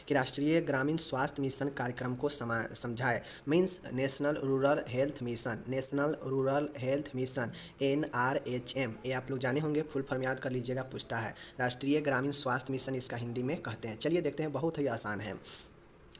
कि राष्ट्रीय ग्रामीण स्वास्थ्य मिशन कार्यक्रम को समझाए। Means national rural health mission, national rural health mission NRHM, ये आप लोग जाने होंगे, फुल फॉर्म याद कर लीजिएगा, पूछता है। राष्ट्रीय ग्रामीण स्वास्थ्य मिशन इसका हिंदी में कहते हैं। चलिए देखते हैं, बहुत ही आसान है।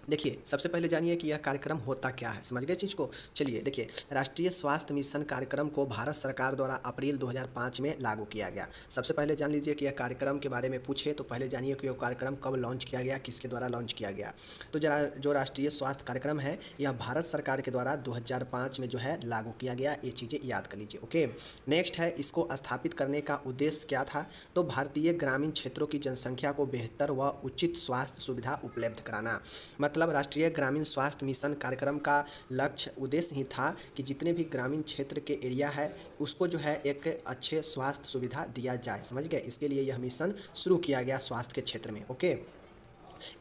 देखिए सबसे पहले जानिए कि यह कार्यक्रम होता क्या है, समझ गए चीज़ को। चलिए देखिए, राष्ट्रीय स्वास्थ्य मिशन कार्यक्रम को भारत सरकार द्वारा अप्रैल 2005 में लागू किया गया। सबसे पहले जान लीजिए कि यह कार्यक्रम के बारे में पूछे तो पहले जानिए कि यह कार्यक्रम कब लॉन्च किया गया, किसके द्वारा लॉन्च किया गया। तो जरा जो राष्ट्रीय स्वास्थ्य कार्यक्रम है यह भारत सरकार के द्वारा 2005 में जो है लागू किया गया, ये चीज़ें याद कर लीजिए। ओके, नेक्स्ट है, इसको स्थापित करने का उद्देश्य क्या था। तो भारतीय ग्रामीण क्षेत्रों की जनसंख्या को बेहतर व उचित स्वास्थ्य सुविधा उपलब्ध कराना। मतलब राष्ट्रीय ग्रामीण स्वास्थ्य मिशन कार्यक्रम का लक्ष्य उद्देश्य ही था कि जितने भी ग्रामीण क्षेत्र के एरिया है उसको जो है एक अच्छे स्वास्थ्य सुविधा दिया जाए, समझ गए। इसके लिए यह मिशन शुरू किया गया स्वास्थ्य के क्षेत्र में। ओके,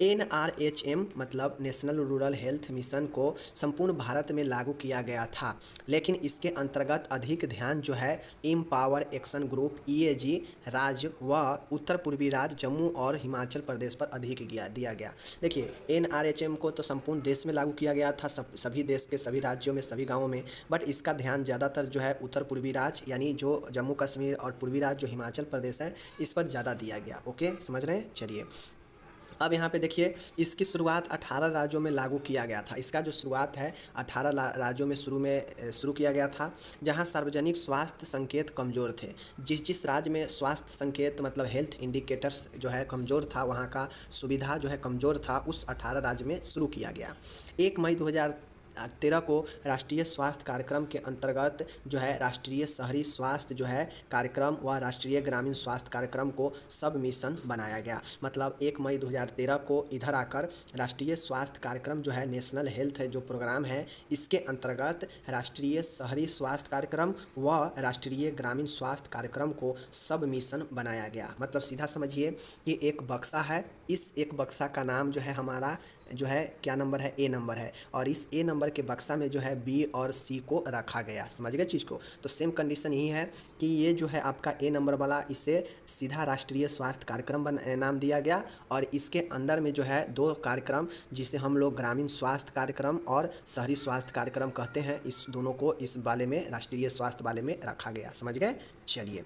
NRHM मतलब नेशनल रूरल हेल्थ मिशन को संपूर्ण भारत में लागू किया गया था, लेकिन इसके अंतर्गत अधिक ध्यान जो है एम्पावर एक्शन ग्रुप EAG राज्य व उत्तर पूर्वी राज्य जम्मू और हिमाचल प्रदेश पर अधिक दिया गया। देखिए NRHM को तो संपूर्ण देश में लागू किया गया था, सभी देश के सभी राज्यों में, सभी गाँवों में, बट इसका ध्यान ज़्यादातर जो है उत्तर पूर्वी राज्य यानी जो जम्मू कश्मीर और पूर्वी राज्य जो हिमाचल प्रदेश है इस पर ज़्यादा दिया गया। ओके, समझ रहे हैं। चलिए अब यहाँ पे देखिए, इसकी शुरुआत 18 राज्यों में लागू किया गया था। इसका जो शुरुआत है 18 राज्यों में शुरू किया गया था, जहाँ सार्वजनिक स्वास्थ्य संकेत कमज़ोर थे। जिस राज्य में स्वास्थ्य संकेत मतलब हेल्थ इंडिकेटर्स जो है कमज़ोर था, वहाँ का सुविधा जो है कमज़ोर था, उस 18 राज्य में शुरू किया गया। 1 मई 2013 को राष्ट्रीय स्वास्थ्य कार्यक्रम के अंतर्गत जो है राष्ट्रीय शहरी स्वास्थ्य जो है कार्यक्रम व राष्ट्रीय ग्रामीण स्वास्थ्य कार्यक्रम को सब मिशन बनाया गया। मतलब 1 मई 2013 को इधर आकर राष्ट्रीय स्वास्थ्य कार्यक्रम जो है नेशनल हेल्थ जो प्रोग्राम है इसके अंतर्गत राष्ट्रीय शहरी स्वास्थ्य कार्यक्रम व राष्ट्रीय ग्रामीण स्वास्थ्य कार्यक्रम को सब मिशन बनाया गया। मतलब सीधा समझिए कि एक बक्सा है, इस एक बक्सा का नाम जो है हमारा जो है क्या नंबर है, A नंबर है, और इस A नंबर के बक्सा में जो है B और C को रखा गया। समझ गए चीज़ को। तो सेम कंडीशन यही है कि ये जो है आपका A नंबर वाला, इसे सीधा राष्ट्रीय स्वास्थ्य कार्यक्रम नाम दिया गया, और इसके अंदर में जो है 2 कार्यक्रम जिसे हम लोग ग्रामीण स्वास्थ्य कार्यक्रम और शहरी स्वास्थ्य कार्यक्रम कहते हैं, इस दोनों को इस वाले में राष्ट्रीय स्वास्थ्य वाले में रखा गया। समझ गए। चलिए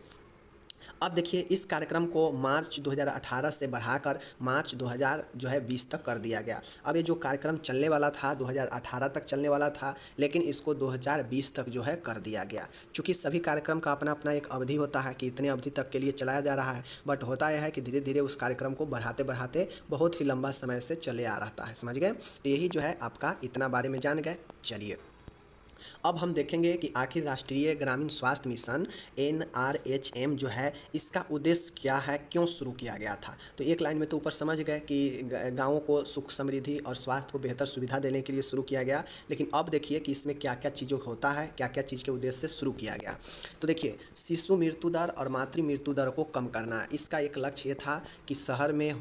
अब देखिए, इस कार्यक्रम को मार्च 2018 से बढ़ाकर मार्च 2020 तक कर दिया गया। अब ये जो कार्यक्रम चलने वाला था 2018 तक चलने वाला था, लेकिन इसको 2020 तक जो है कर दिया गया। चूँकि सभी कार्यक्रम का अपना अपना एक अवधि होता है कि इतने अवधि तक के लिए चलाया जा रहा है, बट होता यह है कि धीरे धीरे उस कार्यक्रम को बढ़ाते बढ़ाते बहुत ही लंबा समय से चले आ रहा है। समझ गए। तो यही जो है आपका इतना बारे में जान गए। चलिए अब हम देखेंगे कि आखिर राष्ट्रीय ग्रामीण स्वास्थ्य मिशन NRHM जो है इसका उद्देश्य क्या है, क्यों शुरू किया गया था। तो एक लाइन में तो ऊपर समझ गए कि गाँवों को सुख समृद्धि और स्वास्थ्य को बेहतर सुविधा देने के लिए शुरू किया गया, लेकिन अब देखिए कि इसमें क्या क्या चीज़ों होता है, क्या क्या चीज़ के उद्देश्य से शुरू किया गया। तो देखिए, शिशु मृत्यु दर और मातृ मृत्यु दर को कम करना, इसका एक लक्ष्य ये था कि शहर में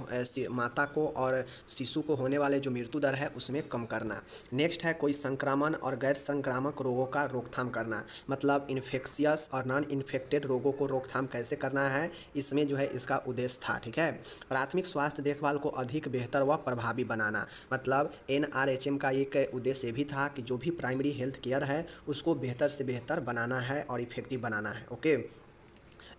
माता को और शिशु को होने वाले जो मृत्यु दर है उसमें कम करना। नेक्स्ट है, कोई संक्रमण और गैर संक्रामक रोगों का रोकथाम करना, मतलब इन्फेक्शियस और नॉन इन्फेक्टेड रोगों को रोकथाम कैसे करना है, इसमें जो है इसका उद्देश्य था। ठीक है। प्राथमिक स्वास्थ्य देखभाल को अधिक बेहतर व प्रभावी बनाना, मतलब NRHM का एक उद्देश्य भी था कि जो भी प्राइमरी हेल्थ केयर है उसको बेहतर से बेहतर बनाना है और इफेक्टिव बनाना है। ओके।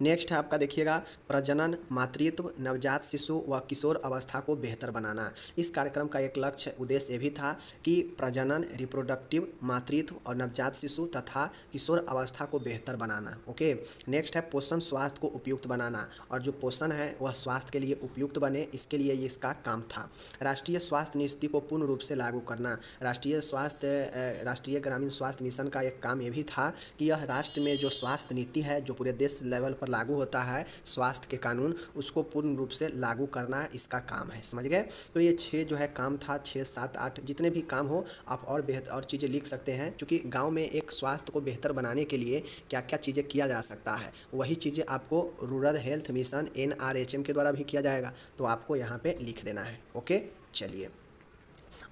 नेक्स्ट है आपका देखिएगा, प्रजनन, मातृत्व, नवजात शिशु व किशोर अवस्था को बेहतर बनाना। इस कार्यक्रम का एक लक्ष्य उद्देश्य भी था कि प्रजनन, रिप्रोडक्टिव, मातृत्व और नवजात शिशु तथा किशोर अवस्था को बेहतर बनाना। ओके। नेक्स्ट है, पोषण स्वास्थ्य को उपयुक्त बनाना, और जो पोषण है वह स्वास्थ्य के लिए उपयुक्त बने, इसके लिए ये इसका काम था। राष्ट्रीय स्वास्थ्य नीति को पूर्ण रूप से लागू करना, राष्ट्रीय ग्रामीण स्वास्थ्य मिशन का एक काम ये भी था कि यह राष्ट्र में जो स्वास्थ्य नीति है जो पूरे देश लेवल पर लागू होता है, स्वास्थ्य के कानून, उसको पूर्ण रूप से लागू करना इसका काम है। समझ गए। तो ये 6 जो है काम था, 6, 7, 8 जितने भी काम हो आप और बेहतर और चीज़ें लिख सकते हैं, क्योंकि गांव में एक स्वास्थ्य को बेहतर बनाने के लिए क्या क्या चीज़ें किया जा सकता है, वही चीज़ें आपको रूरल हेल्थ मिशन NRHM के द्वारा भी किया जाएगा, तो आपको यहाँ पे लिख देना है। ओके। चलिए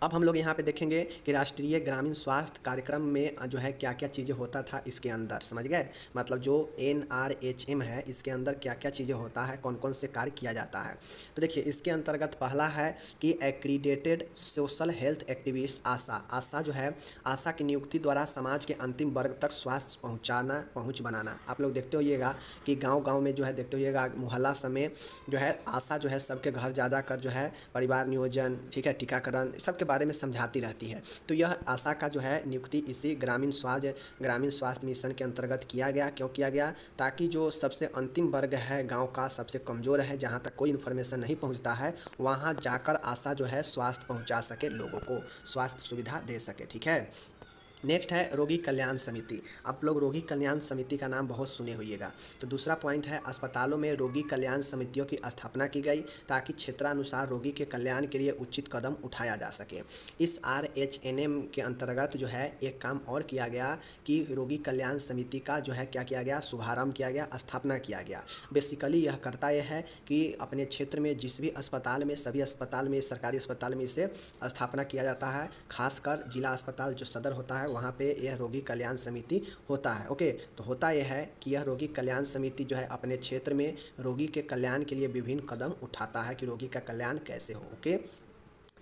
अब हम लोग यहाँ पे देखेंगे कि राष्ट्रीय ग्रामीण स्वास्थ्य कार्यक्रम में जो है क्या क्या चीज़ें होता था इसके अंदर, समझ गए। मतलब जो NRHM है इसके अंदर क्या क्या चीज़ें होता है, कौन कौन से कार्य किया जाता है। तो देखिए इसके अंतर्गत पहला है कि एक्रीडेटेड सोशल हेल्थ एक्टिविस्ट आशा जो है, आशा की नियुक्ति द्वारा समाज के अंतिम वर्ग तक स्वास्थ्य पहुँच बनाना। आप लोग देखते होइएगा कि गाँव में जो है देखते होइएगा मोहल्ला समय जो है आशा जो है सबके घर ज़्यादा कर जो है परिवार नियोजन, ठीक है, टीकाकरण सबके बारे में समझाती रहती है। तो यह आशा का जो है नियुक्ति इसी ग्रामीण स्वास्थ्य मिशन के अंतर्गत किया गया। क्यों किया गया? ताकि जो सबसे अंतिम वर्ग है गांव का, सबसे कमज़ोर है, जहां तक कोई इन्फॉर्मेशन नहीं पहुंचता है, वहां जाकर आशा जो है स्वास्थ्य पहुंचा सके, लोगों को स्वास्थ्य सुविधा दे सके, ठीक है। नेक्स्ट है रोगी कल्याण समिति। आप लोग रोगी कल्याण समिति का नाम बहुत सुने होइएगा। तो दूसरा पॉइंट है अस्पतालों में रोगी कल्याण समितियों की स्थापना की गई ताकि क्षेत्रानुसार रोगी के कल्याण के लिए उचित कदम उठाया जा सके। इस RHNM के अंतर्गत जो है एक काम और किया गया कि रोगी कल्याण समिति का जो है क्या किया गया, शुभारंभ किया गया, स्थापना किया गया। बेसिकली यह करता यह है कि अपने क्षेत्र में जिस भी अस्पताल में, सभी अस्पताल में, सरकारी अस्पताल में इसे स्थापना किया जाता है। खासकर जिला अस्पताल जो सदर होता है वहाँ पे यह रोगी कल्याण समिति होता है। ओके, तो होता यह है कि यह रोगी कल्याण समिति जो है अपने क्षेत्र में रोगी के कल्याण के लिए विभिन्न कदम उठाता है कि रोगी का कल्याण कैसे हो। ओके,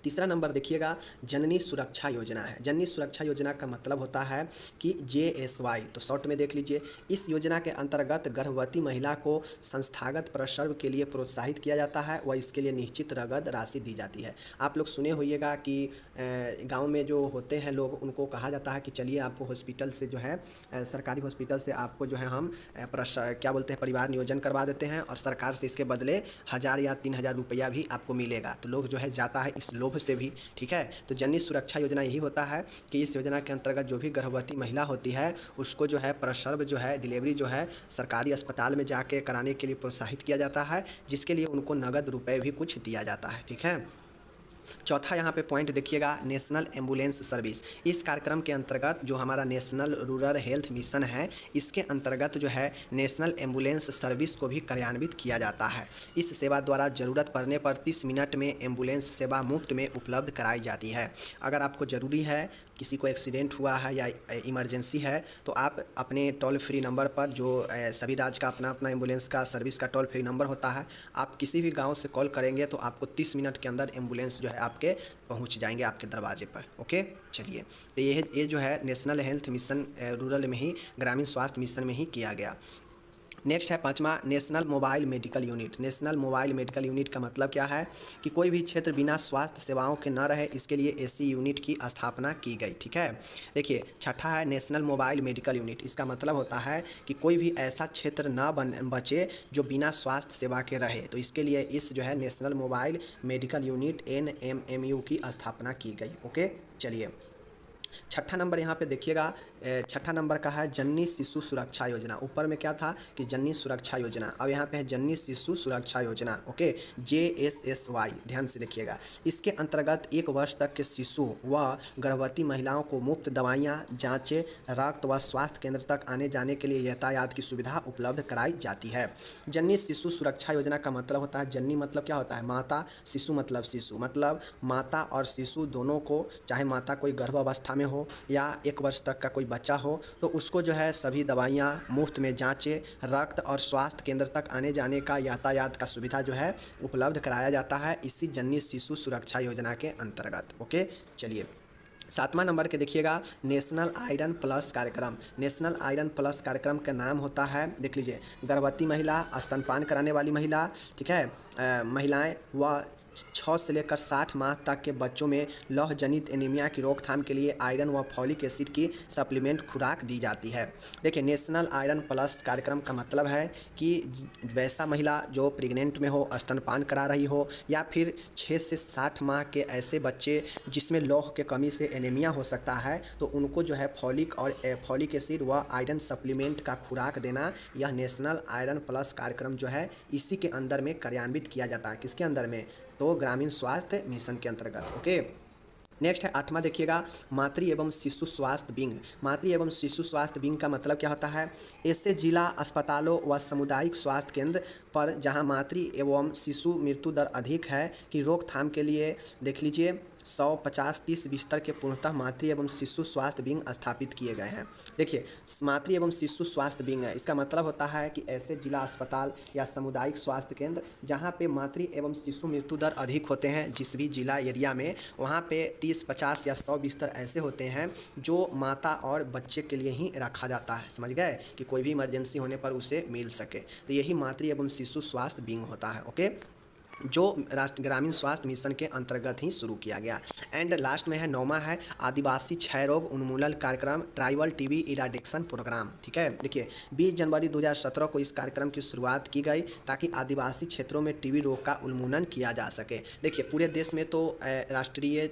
तीसरा नंबर देखिएगा जननी सुरक्षा योजना है। जननी सुरक्षा योजना का मतलब होता है कि JSY, तो शॉर्ट में देख लीजिए। इस योजना के अंतर्गत गर्भवती महिला को संस्थागत प्रसव के लिए प्रोत्साहित किया जाता है व इसके लिए निश्चित नगद राशि दी जाती है। आप लोग सुने होइएगा कि गांव में जो होते हैं लोग, उनको कहा जाता है कि चलिए आपको हॉस्पिटल से जो है सरकारी हॉस्पिटल से आपको जो है हम क्या बोलते हैं परिवार नियोजन करवा देते हैं और सरकार से इसके बदले 1000 या 3000 रुपया भी आपको मिलेगा। तो लोग जो है जाता है इस लोभ से भी, ठीक है। तो जननी सुरक्षा योजना यही होता है कि इस योजना के अंतर्गत जो भी गर्भवती महिला होती है उसको जो है प्रसव जो है डिलीवरी जो है सरकारी अस्पताल में जाके कराने के लिए प्रोत्साहित किया जाता है, जिसके लिए उनको नगद रुपए भी कुछ दिया जाता है, ठीक है। चौथा यहाँ पे पॉइंट देखिएगा नेशनल एम्बुलेंस सर्विस। इस कार्यक्रम के अंतर्गत जो हमारा नेशनल रूरल हेल्थ मिशन है, इसके अंतर्गत जो है नेशनल एम्बुलेंस सर्विस को भी कार्यान्वित किया जाता है। इस सेवा द्वारा ज़रूरत पड़ने पर 30 मिनट में एम्बुलेंस सेवा मुफ्त में उपलब्ध कराई जाती है। अगर आपको ज़रूरी है, किसी को एक्सीडेंट हुआ है या इमरजेंसी है, तो आप अपने टोल फ्री नंबर पर जो सभी राज्य का अपना अपना एम्बुलेंस का सर्विस का टोल फ्री नंबर होता है, आप किसी भी गांव से कॉल करेंगे तो आपको 30 मिनट के अंदर एम्बुलेंस जो है आपके पहुंच जाएंगे आपके दरवाजे पर। ओके, चलिए, तो ये जो है नेशनल हेल्थ मिशन रूरल में ही, ग्रामीण स्वास्थ्य मिशन में ही किया गया। नेक्स्ट है पांचवा national mobile medical unit. National mobile medical unit का मतलब क्या है कि कोई भी क्षेत्र बिना स्वास्थ्य सेवाओं के न रहे, इसके लिए ऐसी यूनिट की स्थापना की गई, ठीक है। देखिए छठा है नेशनल मोबाइल मेडिकल यूनिट। इसका मतलब होता है कि कोई भी ऐसा क्षेत्र ना बचे जो बिना स्वास्थ्य सेवा के रहे, तो इसके लिए इस जो है national mobile medical unit NMMU की स्थापना की गई। ओके, चलिए छठा नंबर यहाँ पे देखिएगा, छठा नंबर का है जननी शिशु सुरक्षा योजना। ऊपर में क्या था कि जननी सुरक्षा योजना, अब यहाँ पे है जननी शिशु सुरक्षा योजना। ओके, JSSY, ध्यान से देखिएगा। इसके अंतर्गत 1 वर्ष तक के शिशु व गर्भवती महिलाओं को मुफ्त दवाइयाँ, जाँचें, रक्त व स्वास्थ्य केंद्र तक आने जाने के लिए यातायात की सुविधा उपलब्ध कराई जाती है। जननी शिशु सुरक्षा योजना का मतलब होता है, जननी मतलब क्या होता है माता, शिशु मतलब माता और शिशु दोनों को, चाहे माता कोई गर्भावस्था में हो या 1 वर्ष तक का कोई बच्चा हो, तो उसको जो है सभी दवाइयाँ मुफ्त में, जांचें, रक्त और स्वास्थ्य केंद्र तक आने जाने का यातायात का सुविधा जो है उपलब्ध कराया जाता है इसी जननी शिशु सुरक्षा योजना के अंतर्गत। ओके, चलिए 7वां नंबर के देखिएगा नेशनल आयरन प्लस कार्यक्रम। नेशनल आयरन प्लस कार्यक्रम का नाम होता है, देख लीजिए, गर्भवती महिला, स्तनपान कराने वाली महिला, ठीक है, महिलाएं व 6 से लेकर 60 माह तक के बच्चों में लौह जनित एनीमिया की रोकथाम के लिए आयरन व फॉलिक एसिड की सप्लीमेंट खुराक दी जाती है। देखिए नेशनल आयरन प्लस कार्यक्रम का मतलब है कि वैसा महिला जो प्रेग्नेंट में हो, स्तनपान करा रही हो, या फिर 6 से 60 माह के ऐसे बच्चे जिसमें लौह के कमी से एनीमिया हो सकता है, तो उनको जो है फॉलिक एसिड व आयरन सप्लीमेंट का खुराक देना, यह नेशनल आयरन प्लस कार्यक्रम जो है इसी के अंदर में कार्यान्वित किया जाता है। किसके अंदर में? तो ग्रामीण स्वास्थ्य मिशन के अंतर्गत। ओके, नेक्स्ट है 8वां देखिएगा मातृ एवं शिशु स्वास्थ्य विंग। मातृ एवं शिशु स्वास्थ्य विंग का मतलब क्या होता है? ऐसे जिला अस्पतालों व सामुदायिक स्वास्थ्य केंद्र पर जहां मातृ एवं शिशु मृत्यु दर अधिक है की रोकथाम के लिए, देख लीजिए, 150-30 बिस्तर के पूर्णतः मातृ एवं शिशु स्वास्थ्य विंग स्थापित किए गए हैं। देखिए, मातृ एवं शिशु स्वास्थ्य विंग है, इसका मतलब होता है कि ऐसे जिला अस्पताल या सामुदायिक स्वास्थ्य केंद्र जहाँ पे मातृ एवं शिशु मृत्यु दर अधिक होते हैं, जिस भी जिला एरिया में, वहाँ पे 30, 50 या 100 बिस्तर ऐसे होते हैं जो माता और बच्चे के लिए ही रखा जाता है। समझ गए, कि कोई भी इमरजेंसी होने पर उसे मिल सके, तो यही मातृ एवं शिशु स्वास्थ्य विंग होता है। ओके, जो राष्ट्रीय ग्रामीण स्वास्थ्य मिशन के अंतर्गत ही शुरू किया गया। एंड लास्ट में है 9वां है आदिवासी क्षय रोग उन्मूलन कार्यक्रम, ट्राइबल टीबी इराडिक्शन प्रोग्राम। ठीक है, देखिए 20 जनवरी 2017 को इस कार्यक्रम की शुरुआत की गई ताकि आदिवासी क्षेत्रों में टीबी रोग का उन्मूलन किया जा सके। देखिए, पूरे देश में तो राष्ट्रीय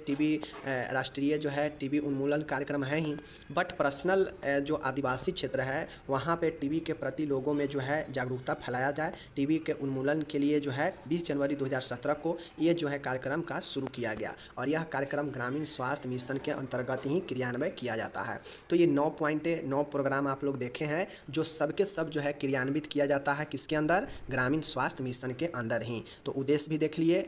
जो है टीबी उन्मूलन कार्यक्रम है ही, बट पर्सनल जो आदिवासी क्षेत्र है वहाँ पे टीबी के प्रति लोगों में जो है जागरूकता फैलाया जाए। टीबी के उन्मूलन के लिए जो है 20 जनवरी 2017 को ये जो है कार्यक्रम का शुरू किया गया, और यह कार्यक्रम ग्रामीण स्वास्थ्य मिशन के अंतर्गत ही क्रियान्वयन किया जाता है। तो ये 9 प्रोग्राम आप लोग देखे हैं जो सबके सब जो है क्रियान्वित किया जाता है किसके अंदर, ग्रामीण स्वास्थ्य मिशन के अंदर ही। तो उद्देश्य भी देख लिए,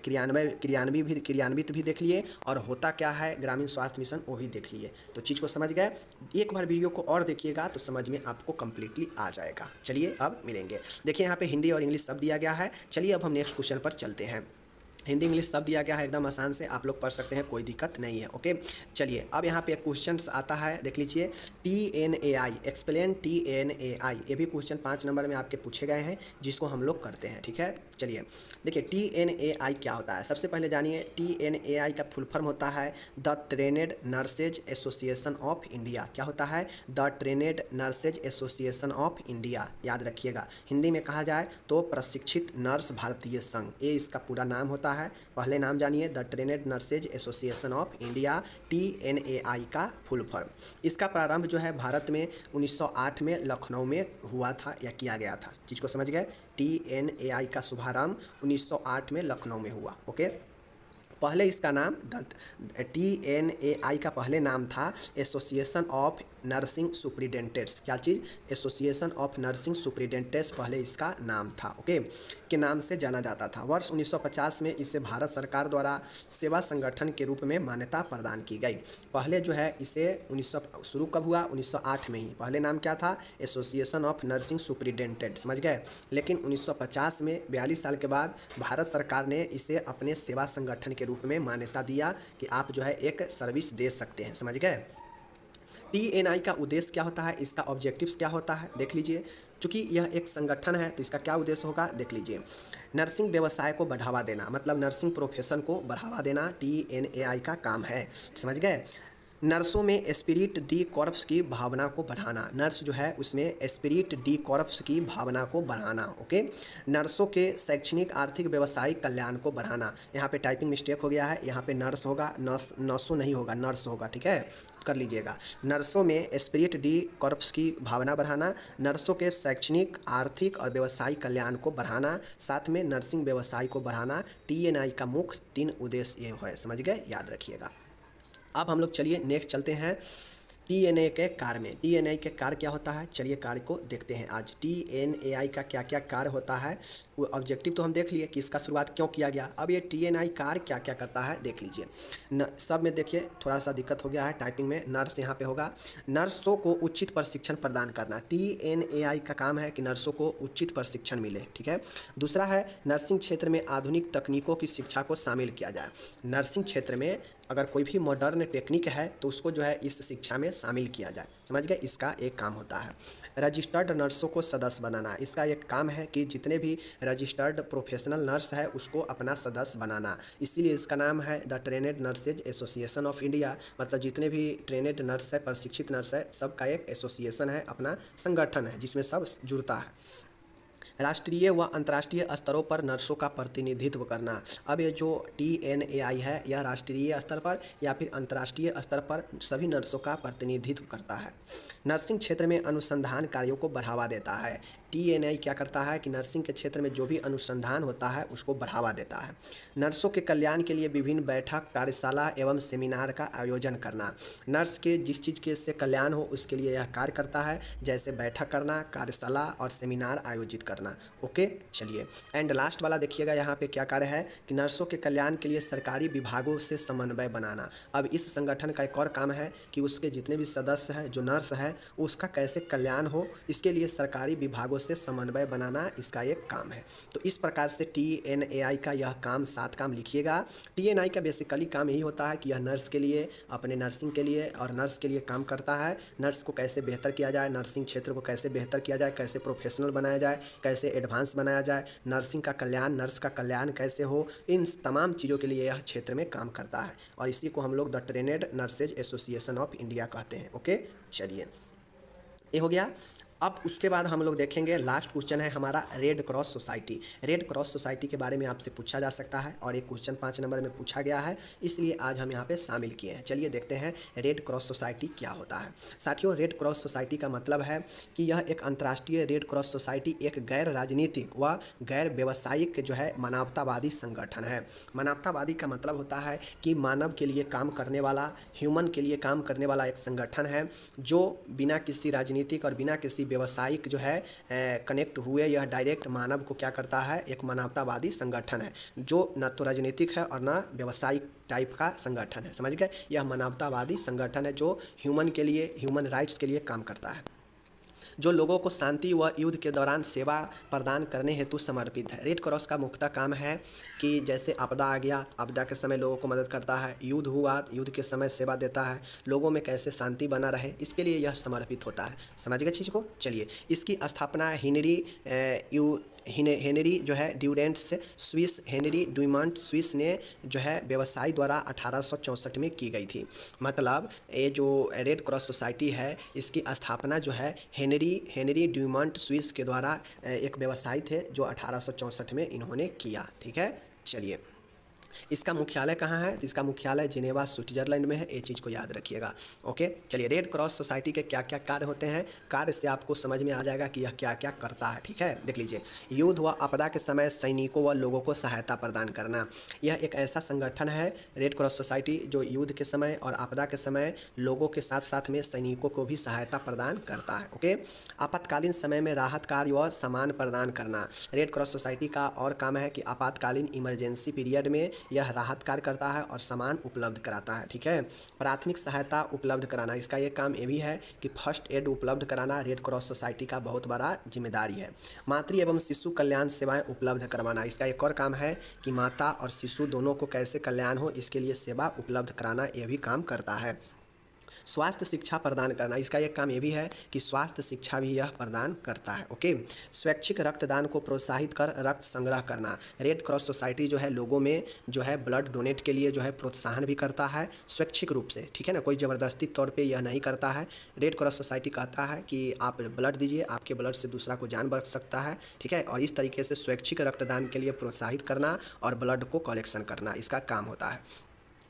क्रियान्वित भी देख लिए, और होता क्या है ग्रामीण स्वास्थ्य मिशन वो भी देख लिए। तो चीज़ को समझ गए, एक बार वीडियो को और देखिएगा तो समझ में आपको कंप्लीटली आ जाएगा। चलिए अब मिलेंगे। देखिए यहाँ पे हिंदी और इंग्लिश सब दिया गया है। चलिए अब हम नेक्स्ट क्वेश्चन पर चलते हैं। हिंदी इंग्लिश सब दिया गया है, एकदम आसान से आप लोग पढ़ सकते हैं, कोई दिक्कत नहीं है। ओके, चलिए अब यहाँ पे एक क्वेश्चन आता है, देख लीजिए। TNAI, एक्सप्लेन TNAI, ये भी क्वेश्चन 5 नंबर में आपके पूछे गए हैं, जिसको हम लोग करते हैं। ठीक है, चलिए देखिए TNAI क्या होता है। सबसे पहले जानिए, TNAI का फुल फॉर्म होता है the trained nurses association of India. क्या होता है, the trained nurses association of India, याद रखिएगा। हिंदी में कहा जाए तो प्रशिक्षित नर्स भारतीय संघ, ये इसका पूरा नाम होता है। पहले नाम जानिए, the trained nurses association of India, TNAI का फुल फॉर्म। इसका प्रारंभ जो है भारत में 1908 में लखनऊ में हुआ था या किया गया था। चीज़ को समझ गए, TNAI का शुभारंभ 1908 में लखनऊ में हुआ। ओके, पहले इसका नाम TNAI का पहले नाम था एसोसिएशन ऑफ नर्सिंग सुप्रिटेंडेंट्स। क्या चीज़, एसोसिएशन ऑफ नर्सिंग सुप्रिटेंडेंट्स पहले इसका नाम था। ओके, के नाम से जाना जाता था। वर्ष 1950 में इसे भारत सरकार द्वारा सेवा संगठन के रूप में मान्यता प्रदान की गई। पहले जो है इसे 1900 शुरू कब हुआ, 1908 में ही। पहले नाम क्या था, एसोसिएशन ऑफ नर्सिंग सुप्रिटेंडेंट, समझ गए। लेकिन 1950 में 42 साल के बाद भारत सरकार ने इसे अपने सेवा संगठन के रूप में मान्यता दिया कि आप जो है एक सर्विस दे सकते हैं, समझ गए। TNAI का उद्देश्य क्या होता है, इसका ऑब्जेक्टिव्स क्या होता है, देख लीजिए। चूँकि यह एक संगठन है तो इसका क्या उद्देश्य होगा, देख लीजिए। नर्सिंग व्यवसाय को बढ़ावा देना, मतलब नर्सिंग प्रोफेशन को बढ़ावा देना TNAI का काम है, समझ गए। नर्सों में एस्पिरिट डी कॉर्प्स की भावना को बढ़ाना, नर्स जो है उसमें एस्पिरिट डी कॉर्प्स की भावना को बढ़ाना। ओके, नर्सों के शैक्षणिक आर्थिक व्यवसायिक कल्याण को बढ़ाना। यहाँ पे टाइपिंग मिस्टेक हो गया है, यहाँ पे नर्स होगा, नर्सों नहीं होगा, नर्स होगा। ठीक है, कर लीजिएगा। नर्सों में एस्पिरिट डी कॉर्प्स की भावना बढ़ाना, नर्सों के शैक्षणिक आर्थिक और व्यवसायिक कल्याण को बढ़ाना, साथ में नर्सिंग व्यवसाय को बढ़ाना। TNAI का मुख्य 3 उद्देश्य ये है, समझ गए, याद रखिएगा। अब हम लोग चलिए नेक्स्ट चलते हैं TNAI के कार्य में। TNAI के कार्य क्या होता है, चलिए कार्य को देखते हैं आज। TNAI का क्या क्या कार्य होता है, वो ऑब्जेक्टिव तो हम देख लिए कि इसका शुरुआत क्यों किया गया। अब ये TNAI कार्य क्या क्या करता है देख लीजिए। सब में देखिए थोड़ा सा दिक्कत हो गया है टाइपिंग में, नर्स यहाँ पे होगा। नर्सों को उचित प्रशिक्षण प्रदान करना, TNAI का काम है कि नर्सों को उचित प्रशिक्षण मिले। ठीक है, दूसरा है नर्सिंग क्षेत्र में आधुनिक तकनीकों की शिक्षा को शामिल किया जाए। नर्सिंग क्षेत्र में अगर कोई भी मॉडर्न टेक्निक है तो उसको जो है इस शिक्षा में शामिल किया जाए, समझ गए, इसका एक काम होता है। रजिस्टर्ड नर्सों को सदस्य बनाना, इसका एक काम है कि जितने भी रजिस्टर्ड प्रोफेशनल नर्स है उसको अपना सदस्य बनाना, इसीलिए इसका नाम है the trained nurses association of India. मतलब जितने भी ट्रेनेड नर्स है, प्रशिक्षित नर्स है, सबका एक एसोसिएशन है, अपना संगठन है जिसमें सब जुड़ता है। राष्ट्रीय व अंतर्राष्ट्रीय स्तरों पर नर्सों का प्रतिनिधित्व करना। अब ये जो TNAI है यह राष्ट्रीय स्तर पर या फिर अंतर्राष्ट्रीय स्तर पर सभी नर्सों का प्रतिनिधित्व करता है। नर्सिंग क्षेत्र में अनुसंधान कार्यों को बढ़ावा देता है। TNI क्या करता है कि नर्सिंग के क्षेत्र में जो भी अनुसंधान होता है उसको बढ़ावा देता है। नर्सों के कल्याण के लिए विभिन्न बैठक, कार्यशाला एवं सेमिनार का आयोजन करना। नर्स के जिस चीज़ के से कल्याण हो उसके लिए यह कार्य करता है, जैसे बैठक करना, कार्यशाला और सेमिनार आयोजित करना। ओके, चलिए एंड लास्ट वाला देखिएगा, यहाँ पे क्या कार्य है कि नर्सों के कल्याण के लिए सरकारी विभागों से समन्वय बनाना। अब इस संगठन का एक और काम है कि उसके जितने भी सदस्य हैं, जो नर्स है, उसका कैसे कल्याण हो, इसके लिए सरकारी विभागों से समन्वय बनाना इसका एक काम है। तो इस प्रकार से TNAI का यह काम 7 काम लिखिएगा। TNI का बेसिकली काम यही होता है कि यह नर्स के लिए, अपने नर्सिंग के लिए और नर्स के लिए काम करता है। नर्स को कैसे बेहतर किया जाए, नर्सिंग क्षेत्र को कैसे बेहतर किया जाए, कैसे प्रोफेशनल बनाया जाए, कैसे एडवांस बनाया जाए, नर्सिंग का कल्याण, नर्स का कल्याण कैसे हो, इन तमाम चीज़ों के लिए यह क्षेत्र में काम करता है और इसी को हम लोग the trained nurses association of India कहते हैं। ओके, चलिए ये हो गया। अब उसके बाद हम लोग देखेंगे, लास्ट क्वेश्चन है हमारा red cross society. Red cross society के बारे में आपसे पूछा जा सकता है और एक क्वेश्चन 5 नंबर में पूछा गया है, इसलिए आज हम यहाँ पे शामिल किए हैं। चलिए देखते हैं रेड क्रॉस सोसाइटी क्या होता है। साथियों, रेड क्रॉस सोसाइटी का मतलब है कि यह एक अंतर्राष्ट्रीय रेड क्रॉस सोसाइटी एक गैर राजनीतिक व गैर व्यवसायिक जो है मानवतावादी संगठन है। मानवतावादी का मतलब होता है कि मानव के लिए काम करने वाला, ह्यूमन के लिए काम करने वाला एक संगठन है जो बिना किसी राजनीतिक और बिना किसी व्यवसायिक जो है कनेक्ट हुए, यह डायरेक्ट मानव को क्या करता है, एक मानवतावादी संगठन है जो न तो राजनीतिक है और न व्यवसायिक टाइप का संगठन है। समझ गए, यह मानवतावादी संगठन है जो ह्यूमन के लिए, ह्यूमन राइट्स के लिए काम करता है, जो लोगों को शांति व युद्ध के दौरान सेवा प्रदान करने हेतु समर्पित है। रेड क्रॉस का मुख्य काम है कि जैसे आपदा आ गया, आपदा के समय लोगों को मदद करता है, युद्ध हुआ, युद्ध के समय सेवा देता है, लोगों में कैसे शांति बना रहे, इसके लिए यह समर्पित होता है। समझ गए चीज़ को। चलिए, इसकी स्थापना हेनरी जो है ड्यूरेंट्स स्विस, हेनरी ड्यूमंट स्विस ने जो है व्यवसायी द्वारा 1864 में की गई थी। मतलब ये जो रेड क्रॉस सोसाइटी है, इसकी स्थापना जो है हेनरी ड्यूमंट स्विस के द्वारा एक व्यवसायी थे जो 1864 में इन्होंने किया। ठीक है, चलिए इसका मुख्यालय कहाँ है? इसका मुख्यालय जिनेवा स्विट्जरलैंड में है, ये चीज़ को याद रखिएगा। ओके, चलिए रेड क्रॉस सोसाइटी के क्या क्या कार्य होते हैं, कार्य से आपको समझ में आ जाएगा कि यह क्या क्या करता है। ठीक है, देख लीजिए, युद्ध व आपदा के समय सैनिकों व लोगों को सहायता प्रदान करना। यह एक ऐसा संगठन है रेड क्रॉस सोसाइटी जो युद्ध के समय और आपदा के समय लोगों के साथ साथ में सैनिकों को भी सहायता प्रदान करता है। ओके, आपातकालीन समय में राहत कार्य व सामान प्रदान करना। रेड क्रॉस सोसाइटी का और काम है कि आपातकालीन इमरजेंसी पीरियड में यह राहत कार्य करता है और सामान उपलब्ध कराता है। ठीक है, प्राथमिक सहायता उपलब्ध कराना, इसका एक काम ये भी है कि फर्स्ट एड उपलब्ध कराना रेड क्रॉस सोसाइटी का बहुत बड़ा जिम्मेदारी है। मातृ एवं शिशु कल्याण सेवाएं उपलब्ध करवाना, इसका एक और काम है कि माता और शिशु दोनों को कैसे कल्याण हो, इसके लिए सेवा उपलब्ध कराना यह भी काम करता है। स्वास्थ्य शिक्षा प्रदान करना, इसका एक काम ये भी है कि स्वास्थ्य शिक्षा भी यह प्रदान करता है। ओके, स्वैच्छिक रक्तदान को प्रोत्साहित कर रक्त संग्रह करना। रेड क्रॉस सोसाइटी जो है लोगों में जो है ब्लड डोनेट के लिए जो है प्रोत्साहन भी करता है स्वैच्छिक रूप से। ठीक है ना, कोई ज़बरदस्ती तौर पे यह नहीं करता है। रेड क्रॉस सोसाइटी कहता है कि आप ब्लड दीजिए, आपके ब्लड से दूसरा को जान बच सकता है। ठीक है, और इस तरीके से स्वैच्छिक रक्तदान के लिए प्रोत्साहित करना और ब्लड को कलेक्शन करना इसका काम होता है।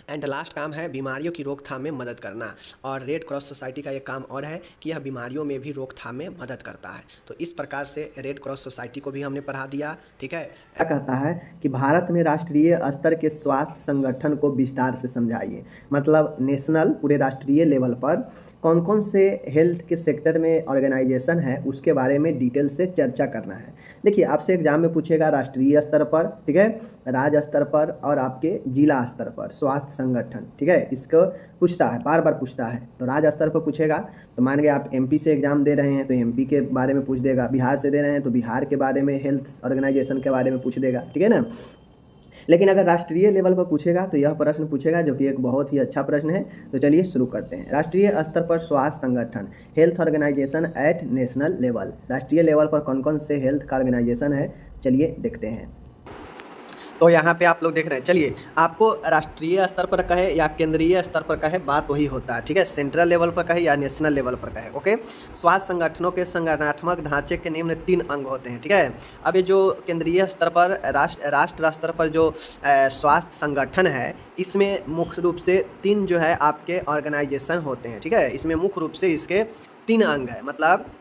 एंड लास्ट काम है बीमारियों की रोकथाम में मदद करना, और रेड क्रॉस सोसाइटी का ये काम और है कि यह बीमारियों में भी रोकथाम में मदद करता है। तो इस प्रकार से रेड क्रॉस सोसाइटी को भी हमने पढ़ा दिया। ठीक है, क्या कहता है कि भारत में राष्ट्रीय स्तर के स्वास्थ्य संगठन को विस्तार से समझाइए। मतलब नेशनल, पूरे राष्ट्रीय लेवल पर कौन कौन से हेल्थ के सेक्टर में ऑर्गेनाइजेशन है उसके बारे में डिटेल से चर्चा करना है। देखिए, आपसे एग्जाम में पूछेगा राष्ट्रीय स्तर पर, ठीक है, राज्य स्तर पर और आपके जिला स्तर पर स्वास्थ्य संगठन। ठीक है, इसको पूछता है, बार बार पूछता है। तो राज्य स्तर पर पूछेगा तो मान के आप MP से एग्जाम दे रहे हैं तो MP के बारे में पूछ देगा, बिहार से दे रहे हैं तो बिहार के बारे में हेल्थ ऑर्गेनाइजेशन के बारे में पूछ देगा। ठीक है ना, लेकिन अगर राष्ट्रीय लेवल पर पूछेगा तो यह प्रश्न पूछेगा, जो कि एक बहुत ही अच्छा प्रश्न है। तो चलिए शुरू करते हैं। राष्ट्रीय स्तर पर स्वास्थ्य संगठन, health organisation at national level. राष्ट्रीय लेवल पर कौन कौन से हेल्थ का ऑर्गेनाइजेशन है, चलिए देखते हैं। तो यहाँ पे आप लोग देख रहे हैं। चलिए, आपको राष्ट्रीय स्तर पर कहे या केंद्रीय स्तर पर कहे, बात वही होता है। ठीक है, सेंट्रल लेवल पर कहे या नेशनल लेवल पर कहे। ओके, स्वास्थ्य संगठनों के संगठनात्मक ढांचे के निम्न 3 अंग होते हैं। ठीक है, अब ये जो केंद्रीय स्तर पर राष्ट्र स्तर पर जो स्वास्थ्य संगठन है, इसमें मुख्य रूप से 3 जो है आपके ऑर्गेनाइजेशन होते हैं। ठीक है, इसमें मुख्य रूप से इसके 3 अंग है। मतलब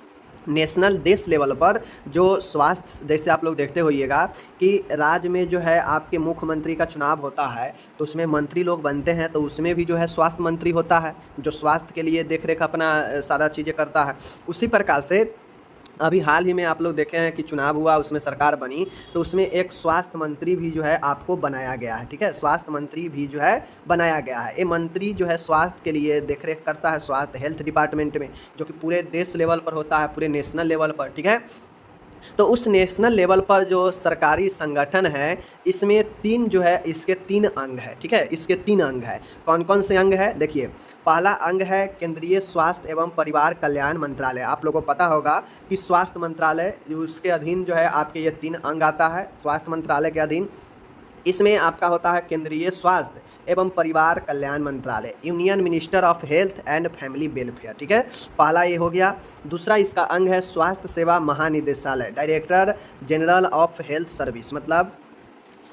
नेशनल देश लेवल पर जो स्वास्थ्य, जैसे आप लोग देखते होइएगा कि राज्य में जो है आपके मुख्यमंत्री का चुनाव होता है तो उसमें मंत्री लोग बनते हैं, तो उसमें भी जो है स्वास्थ्य मंत्री होता है जो स्वास्थ्य के लिए देख रेख अपना सारा चीज़ें करता है। उसी प्रकार से अभी हाल ही में आप लोग देखे हैं कि चुनाव हुआ, उसमें सरकार बनी, तो उसमें एक स्वास्थ्य मंत्री भी जो है आपको बनाया गया है। ठीक है, स्वास्थ्य मंत्री भी जो है बनाया गया है। ये मंत्री जो है स्वास्थ्य के लिए देखरेख करता है, स्वास्थ्य हेल्थ डिपार्टमेंट में, जो कि पूरे देश लेवल पर होता है, पूरे नेशनल लेवल पर। ठीक है, तो उस नेशनल लेवल पर जो सरकारी संगठन है, इसमें तीन जो है, इसके तीन अंग है। ठीक है, इसके तीन अंग है। कौन कौन से अंग है? देखिए, पहला अंग है केंद्रीय स्वास्थ्य एवं परिवार कल्याण मंत्रालय। आप लोगों को पता होगा कि स्वास्थ्य मंत्रालय, उसके अधीन जो है आपके ये तीन अंग आता है स्वास्थ्य मंत्रालय के अधीन। इसमें आपका होता है केंद्रीय स्वास्थ्य एवं परिवार कल्याण मंत्रालय, union minister of health and family welfare. ठीक है, पहला ये हो गया। दूसरा इसका अंग है स्वास्थ्य सेवा महानिदेशालय, director general of health service, मतलब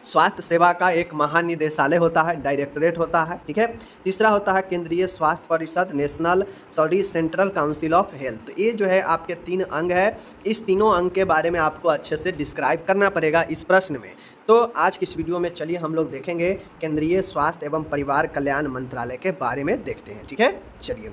स्वास्थ्य सेवा का एक महानिदेशालय होता है, डायरेक्टरेट होता है। ठीक है, तीसरा होता है केंद्रीय स्वास्थ्य परिषद, सेंट्रल काउंसिल ऑफ हेल्थ। तो ये जो है आपके तीन अंग है। इस तीनों अंग के बारे में आपको अच्छे से डिस्क्राइब करना पड़ेगा इस प्रश्न में। तो आज की इस वीडियो में चलिए हम लोग देखेंगे केंद्रीय स्वास्थ्य एवं परिवार कल्याण मंत्रालय के बारे में देखते हैं। ठीक है, चलिए,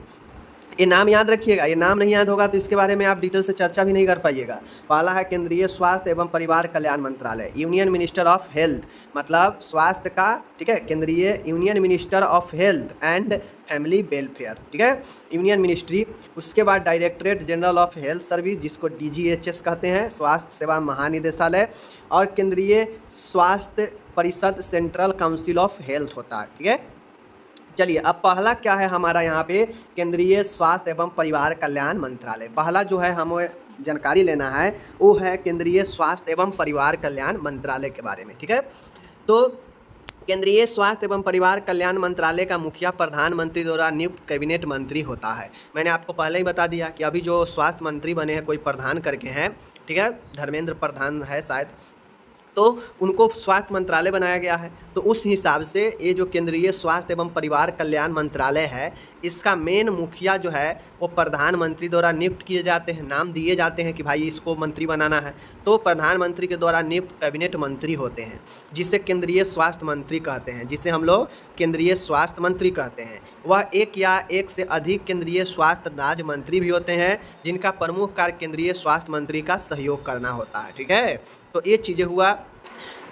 ये नाम याद रखिएगा, ये नाम नहीं याद होगा तो इसके बारे में आप डिटेल से चर्चा भी नहीं कर पाइएगा। पहला है केंद्रीय स्वास्थ्य एवं परिवार कल्याण मंत्रालय, यूनियन मिनिस्टर ऑफ हेल्थ, मतलब स्वास्थ्य का। ठीक है, केंद्रीय union minister of health and family welfare. ठीक है, यूनियन मिनिस्ट्री। उसके बाद directorate general of health service, जिसको DGHS कहते हैं, स्वास्थ्य सेवा महानिदेशालय। और केंद्रीय स्वास्थ्य परिषद, सेंट्रल काउंसिल ऑफ हेल्थ होता है। ठीक है, चलिए, अब पहला क्या है हमारा यहाँ पे, केंद्रीय स्वास्थ्य एवं परिवार कल्याण मंत्रालय। पहला जो है हमें जानकारी लेना है वो है केंद्रीय स्वास्थ्य एवं परिवार कल्याण मंत्रालय के बारे में। ठीक है, तो केंद्रीय स्वास्थ्य एवं परिवार कल्याण मंत्रालय का मुखिया प्रधानमंत्री द्वारा नियुक्त कैबिनेट मंत्री होता है। मैंने आपको पहले ही बता दिया कि अभी जो स्वास्थ्य मंत्री बने हैं कोई प्रधान करके हैं। ठीक है, धर्मेंद्र प्रधान है शायद, तो उनको स्वास्थ्य मंत्रालय बनाया गया है। तो उस हिसाब से ये जो केंद्रीय स्वास्थ्य एवं परिवार कल्याण मंत्रालय है, इसका मेन मुखिया जो है वो प्रधानमंत्री द्वारा नियुक्त किए जाते हैं, नाम दिए जाते हैं कि भाई इसको मंत्री बनाना है। तो प्रधानमंत्री के द्वारा नियुक्त कैबिनेट मंत्री होते हैं, जिसे केंद्रीय स्वास्थ्य मंत्री कहते हैं, जिसे हम लोग केंद्रीय स्वास्थ्य मंत्री कहते हैं। वह एक या एक से अधिक केंद्रीय स्वास्थ्य राज्य मंत्री भी होते हैं, जिनका प्रमुख कार्य केंद्रीय स्वास्थ्य मंत्री का सहयोग करना होता है। ठीक है, तो ये चीज़ें हुआ।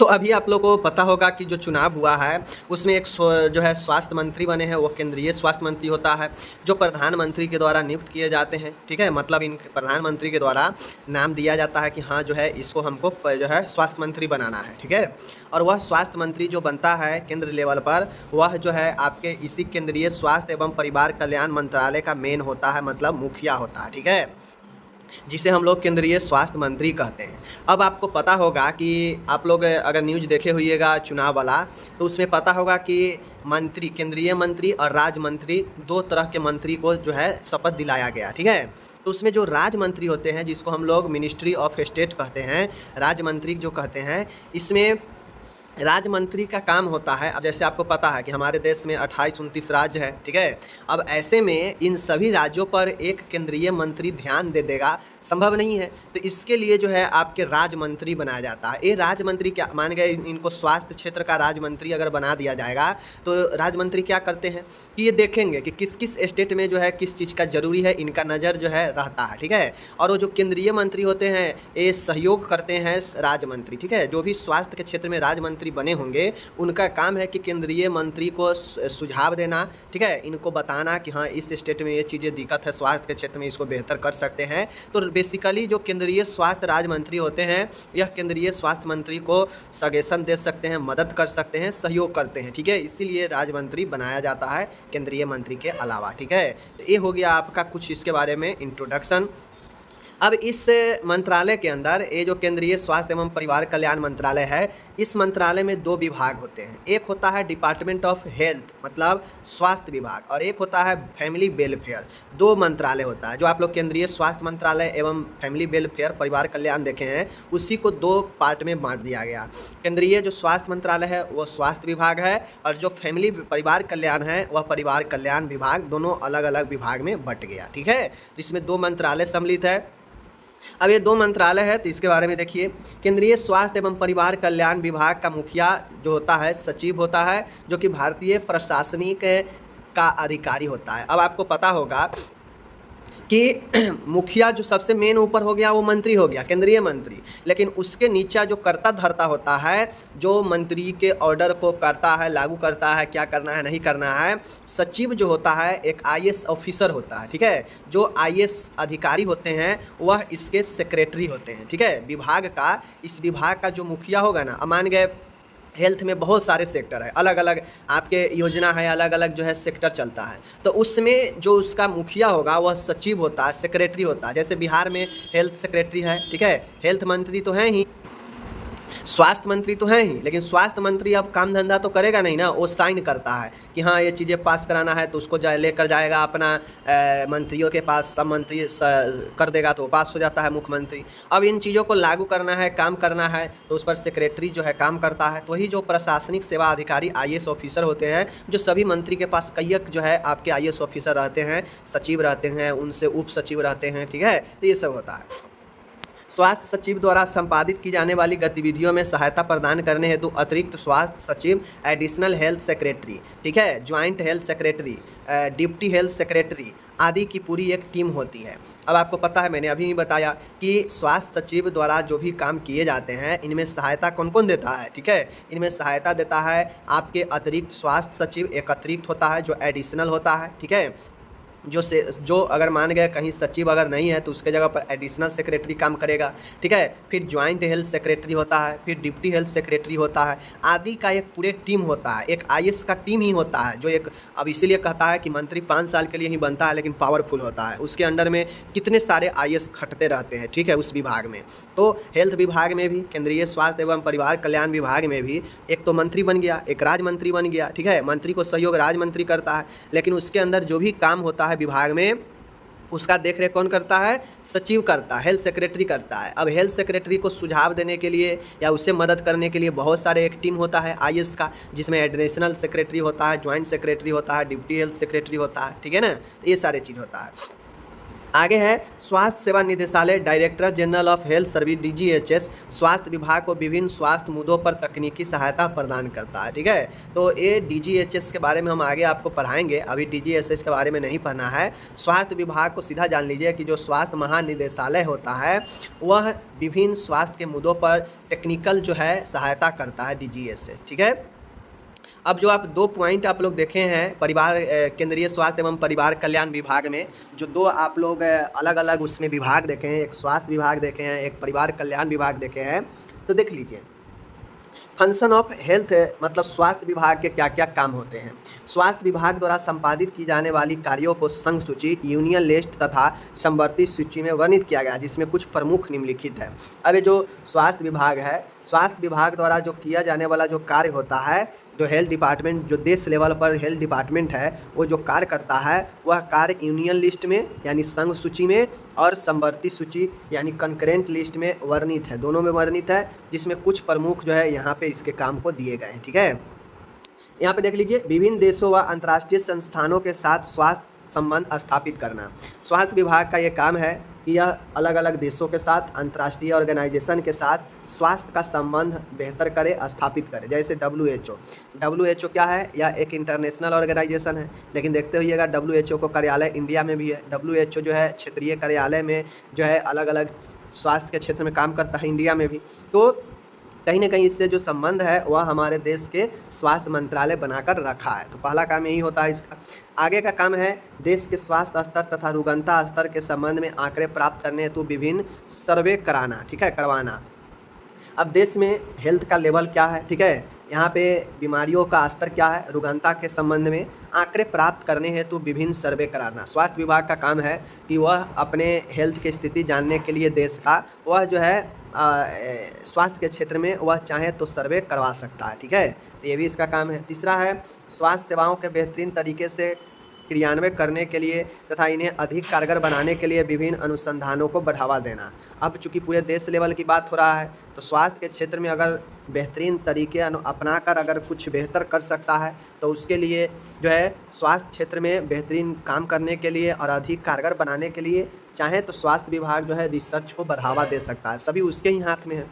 तो अभी आप लोगों को पता होगा कि जो चुनाव हुआ है उसमें एक जो है स्वास्थ्य मंत्री बने हैं, वो केंद्रीय स्वास्थ्य मंत्री होता है, जो प्रधानमंत्री के द्वारा नियुक्त किए जाते हैं। ठीक है, मतलब इन प्रधानमंत्री के द्वारा नाम दिया जाता है कि हाँ जो है इसको हमको जो है स्वास्थ्य मंत्री बनाना है। ठीक है, और वह स्वास्थ्य मंत्री जो बनता है केंद्र लेवल पर, वह जो है आपके इसी केंद्रीय स्वास्थ्य एवं परिवार कल्याण मंत्रालय का मेन होता है, मतलब मुखिया होता है। ठीक है, जिसे हम लोग केंद्रीय स्वास्थ्य मंत्री कहते हैं। अब आपको पता होगा कि आप लोग अगर न्यूज़ देखे होइएगा चुनाव वाला, तो उसमें पता होगा कि मंत्री, केंद्रीय मंत्री और राज्य मंत्री, दो तरह के मंत्री को जो है शपथ दिलाया गया। ठीक है, तो उसमें जो राज्य मंत्री होते हैं, जिसको हम लोग मिनिस्ट्री ऑफ स्टेट कहते हैं, राज्य मंत्री जो कहते हैं, इसमें राज्य मंत्री का काम होता है। अब जैसे आपको पता है कि हमारे देश में 28-29 राज्य है। ठीक है, अब ऐसे में इन सभी राज्यों पर एक केंद्रीय मंत्री ध्यान दे देगा संभव नहीं है, तो इसके लिए जो है आपके राज्य मंत्री बनाया जाता है। ये राज्य मंत्री क्या मान गए, इनको स्वास्थ्य क्षेत्र का राज्य मंत्री अगर बना दिया जाएगा तो राज्य मंत्री क्या करते हैं कि ये देखेंगे कि किस किस स्टेट में जो है किस चीज़ का ज़रूरी है, इनका नज़र जो है रहता है। ठीक है, और वो जो केंद्रीय मंत्री होते हैं ये सहयोग करते हैं राज्य मंत्री। ठीक है, जो भी स्वास्थ्य के क्षेत्र में राज्य मंत्री बने होंगे उनका काम है कि केंद्रीय मंत्री को सुझाव देना। ठीक है, इनको बताना कि हाँ इस स्टेट में ये चीज़ें दिक्कत है, स्वास्थ्य के क्षेत्र में इसको बेहतर कर सकते हैं। तो बेसिकली जो केंद्रीय स्वास्थ्य राज्य मंत्री होते हैं, यह केंद्रीय स्वास्थ्य मंत्री को सजेशन दे सकते हैं, मदद कर सकते हैं, सहयोग करते हैं। ठीक है, इसीलिए राज्य मंत्री बनाया जाता है केंद्रीय मंत्री के अलावा। ठीक है, तो ये हो गया आपका कुछ इसके बारे में इंट्रोडक्शन। अब इस मंत्रालय के अंदर ये जो केंद्रीय स्वास्थ्य एवं परिवार कल्याण मंत्रालय है, इस मंत्रालय में दो विभाग होते हैं। एक होता है डिपार्टमेंट ऑफ हेल्थ, मतलब स्वास्थ्य विभाग, और एक होता है फैमिली वेलफेयर। दो मंत्रालय होता है। जो आप लोग केंद्रीय स्वास्थ्य मंत्रालय एवं फैमिली वेलफेयर परिवार कल्याण देखे हैं, उसी को दो पार्ट में बांट दिया गया। केंद्रीय जो स्वास्थ्य मंत्रालय है वो स्वास्थ्य विभाग है, और जो फैमिली परिवार कल्याण है वह परिवार कल्याण विभाग, दोनों अलग अलग विभाग में बट गया। ठीक है, तो इसमें दो मंत्रालय सम्मिलित है। अब ये 2 मंत्रालय है तो इसके बारे में देखिए। केंद्रीय स्वास्थ्य एवं परिवार कल्याण विभाग का मुखिया जो होता है सचिव होता है, जो कि भारतीय प्रशासनिक का अधिकारी होता है। अब आपको पता होगा कि मुखिया जो सबसे मेन ऊपर हो गया वो मंत्री हो गया, केंद्रीय मंत्री, लेकिन उसके नीचा जो कर्ता धर्ता होता है, जो मंत्री के ऑर्डर को करता है, लागू करता है, क्या करना है नहीं करना है, सचिव जो होता है एक आईएएस ऑफिसर होता है, ठीक है। जो आईएएस अधिकारी होते हैं वह इसके सेक्रेटरी होते हैं, ठीक है। विभाग का, इस विभाग का जो मुखिया होगा ना, मान गए हेल्थ में बहुत सारे सेक्टर है, अलग अलग आपके योजना है, अलग अलग जो है सेक्टर चलता है, तो उसमें जो उसका मुखिया होगा वह सचिव होता है, सेक्रेटरी होता है। जैसे बिहार में हेल्थ सेक्रेटरी है, ठीक है, हेल्थ मंत्री तो है ही, स्वास्थ्य मंत्री तो है ही, लेकिन स्वास्थ्य मंत्री अब काम धंधा तो करेगा नहीं ना, वो साइन करता है कि हाँ ये चीज़ें पास कराना है, तो उसको लेकर जाएगा अपना मंत्रियों के पास, सब मंत्री कर देगा तो वो पास हो जाता है मुख्यमंत्री। अब इन चीज़ों को लागू करना है, काम करना है, तो उस पर सेक्रेटरी जो है काम करता है। तो वही जो प्रशासनिक सेवा अधिकारी आईएएस ऑफिसर होते हैं, जो सभी मंत्री के पास कईक जो है आपके आईएएस ऑफिसर रहते हैं, सचिव रहते हैं, उनसे उप सचिव रहते हैं, ठीक है। तो ये सब होता है। स्वास्थ्य सचिव द्वारा संपादित की जाने वाली गतिविधियों में सहायता प्रदान करने हेतु अतिरिक्त स्वास्थ्य सचिव, एडिशनल हेल्थ सेक्रेटरी, ठीक है, joint health secretary, deputy health secretary आदि की पूरी एक टीम होती है। अब आपको पता है, मैंने अभी भी बताया कि स्वास्थ्य सचिव द्वारा जो भी काम किए जाते हैं, इनमें सहायता कौन कौन देता है, ठीक है। इनमें सहायता देता है आपके अतिरिक्त स्वास्थ्य सचिव, एक अतिरिक्त होता है जो एडिशनल होता है, ठीक है। जो अगर मान गए कहीं सचिव अगर नहीं है तो उसके जगह पर एडिशनल सेक्रेटरी काम करेगा, ठीक है। फिर ज्वाइंट हेल्थ सेक्रेटरी होता है, फिर डिप्टी हेल्थ सेक्रेटरी होता है, आदि का एक पूरे टीम होता है, एक आईएएस का टीम ही होता है, जो एक, अब इसीलिए कहता है कि मंत्री 5 साल के लिए ही बनता है, लेकिन पावरफुल होता है। उसके अंडर में कितने सारे आईएएस खटते रहते हैं, ठीक है, उस विभाग में। तो हेल्थ विभाग में भी, केंद्रीय स्वास्थ्य एवं परिवार कल्याण विभाग में भी एक तो मंत्री बन गया, एक राज्य मंत्री बन गया, ठीक है। मंत्री को सहयोग राज्य मंत्री करता है, लेकिन उसके अंदर जो भी काम होता है विभाग में, उसका देख रेख कौन करता है, सचिव करता है, हेल्थ सेक्रेटरी करता है। अब हेल्थ सेक्रेटरी को सुझाव देने के लिए या उससे मदद करने के लिए बहुत सारे एक टीम होता है आईएएस का, जिसमें एडिशनल सेक्रेटरी होता है, ज्वाइंट सेक्रेटरी होता है, डिप्टी हेल्थ सेक्रेटरी होता है, ठीक है ना। तो ये सारे चीज़ होता है। आगे है स्वास्थ्य सेवा निदेशालय, director general of health service DGHS, स्वास्थ्य विभाग को विभिन्न स्वास्थ्य मुद्दों पर तकनीकी सहायता प्रदान करता है, ठीक है। तो ये डीजीएचएस के बारे में हम आगे आपको पढ़ाएंगे, अभी डीजीएचएस के बारे में नहीं पढ़ना है। स्वास्थ्य विभाग को सीधा जान लीजिए कि जो स्वास्थ्य महानिदेशालय होता है वह विभिन्न स्वास्थ्य के मुद्दों पर टेक्निकल जो है सहायता करता है, डीजीएचएस, ठीक है। अब जो आप 2 पॉइंट आप लोग देखे हैं परिवार, केंद्रीय स्वास्थ्य एवं परिवार कल्याण विभाग में जो 2 आप लोग अलग अलग उसमें विभाग देखे हैं, एक स्वास्थ्य विभाग देखे हैं, एक परिवार कल्याण विभाग देखे हैं, तो देख लीजिए। फंक्शन ऑफ हेल्थ मतलब स्वास्थ्य विभाग के क्या क्या काम होते हैं। स्वास्थ्य विभाग द्वारा संपादित की जाने वाली कार्यों को संघ सूची, यूनियन लिस्ट तथा समवर्ती सूची में वर्णित किया गया, जिसमें कुछ प्रमुख निम्नलिखित है। अब ये जो स्वास्थ्य विभाग है, स्वास्थ्य विभाग द्वारा जो किया जाने वाला जो कार्य होता है, जो हेल्थ डिपार्टमेंट, जो देश लेवल पर हेल्थ डिपार्टमेंट है, वो जो कार्य करता है वह कार्य यूनियन लिस्ट में यानी संघ सूची में और समवर्ती सूची यानी कंकरेंट लिस्ट में वर्णित है, दोनों में वर्णित है, जिसमें कुछ प्रमुख जो है यहाँ पे इसके काम को दिए गए हैं, ठीक है। यहाँ पे देख लीजिए, विभिन्न देशों व अंतर्राष्ट्रीय संस्थानों के साथ स्वास्थ्य संबंध स्थापित करना। स्वास्थ्य विभाग का ये काम है कि यह अलग अलग देशों के साथ, अंतर्राष्ट्रीय ऑर्गेनाइजेशन के साथ स्वास्थ्य का संबंध बेहतर करे, स्थापित करे। जैसे WHO क्या है, यह एक इंटरनेशनल ऑर्गेनाइजेशन है, लेकिन देखते होइएगा WHO को कार्यालय इंडिया में भी है। WHO जो है क्षेत्रीय कार्यालय में जो है अलग अलग स्वास्थ्य के क्षेत्र में काम करता है, इंडिया में भी। तो कहीं ना कहीं इससे जो संबंध है वह हमारे देश के स्वास्थ्य मंत्रालय बनाकर रखा है। तो पहला काम यही होता है इसका। आगे का काम है देश के स्वास्थ्य स्तर तथा रुग्णता स्तर के संबंध में आंकड़े प्राप्त करने हेतु विभिन्न सर्वे कराना, ठीक है, करवाना। अब देश में हेल्थ का लेवल क्या है, ठीक है, यहाँ पे बीमारियों का स्तर क्या है, रुग्णता के संबंध में आंकड़े प्राप्त करने हेतु विभिन्न सर्वे कराना। स्वास्थ्य विभाग का काम है कि वह अपने हेल्थ की स्थिति जानने के लिए देश का वह जो है स्वास्थ्य के क्षेत्र में वह चाहे तो सर्वे करवा सकता है, ठीक है। तो ये भी इसका काम है। तीसरा है स्वास्थ्य सेवाओं के बेहतरीन तरीके से क्रियान्वयन करने के लिए तथा इन्हें अधिक कारगर बनाने के लिए विभिन्न अनुसंधानों को बढ़ावा देना। अब चूंकि पूरे देश लेवल की बात हो रहा है, तो स्वास्थ्य के क्षेत्र में अगर बेहतरीन तरीके अपनाकर अगर कुछ बेहतर कर सकता है, तो उसके लिए जो है स्वास्थ्य क्षेत्र में बेहतरीन काम करने के लिए और अधिक कारगर बनाने के लिए चाहे तो स्वास्थ्य विभाग जो है रिसर्च को बढ़ावा दे सकता है, सभी उसके ही हाथ में है।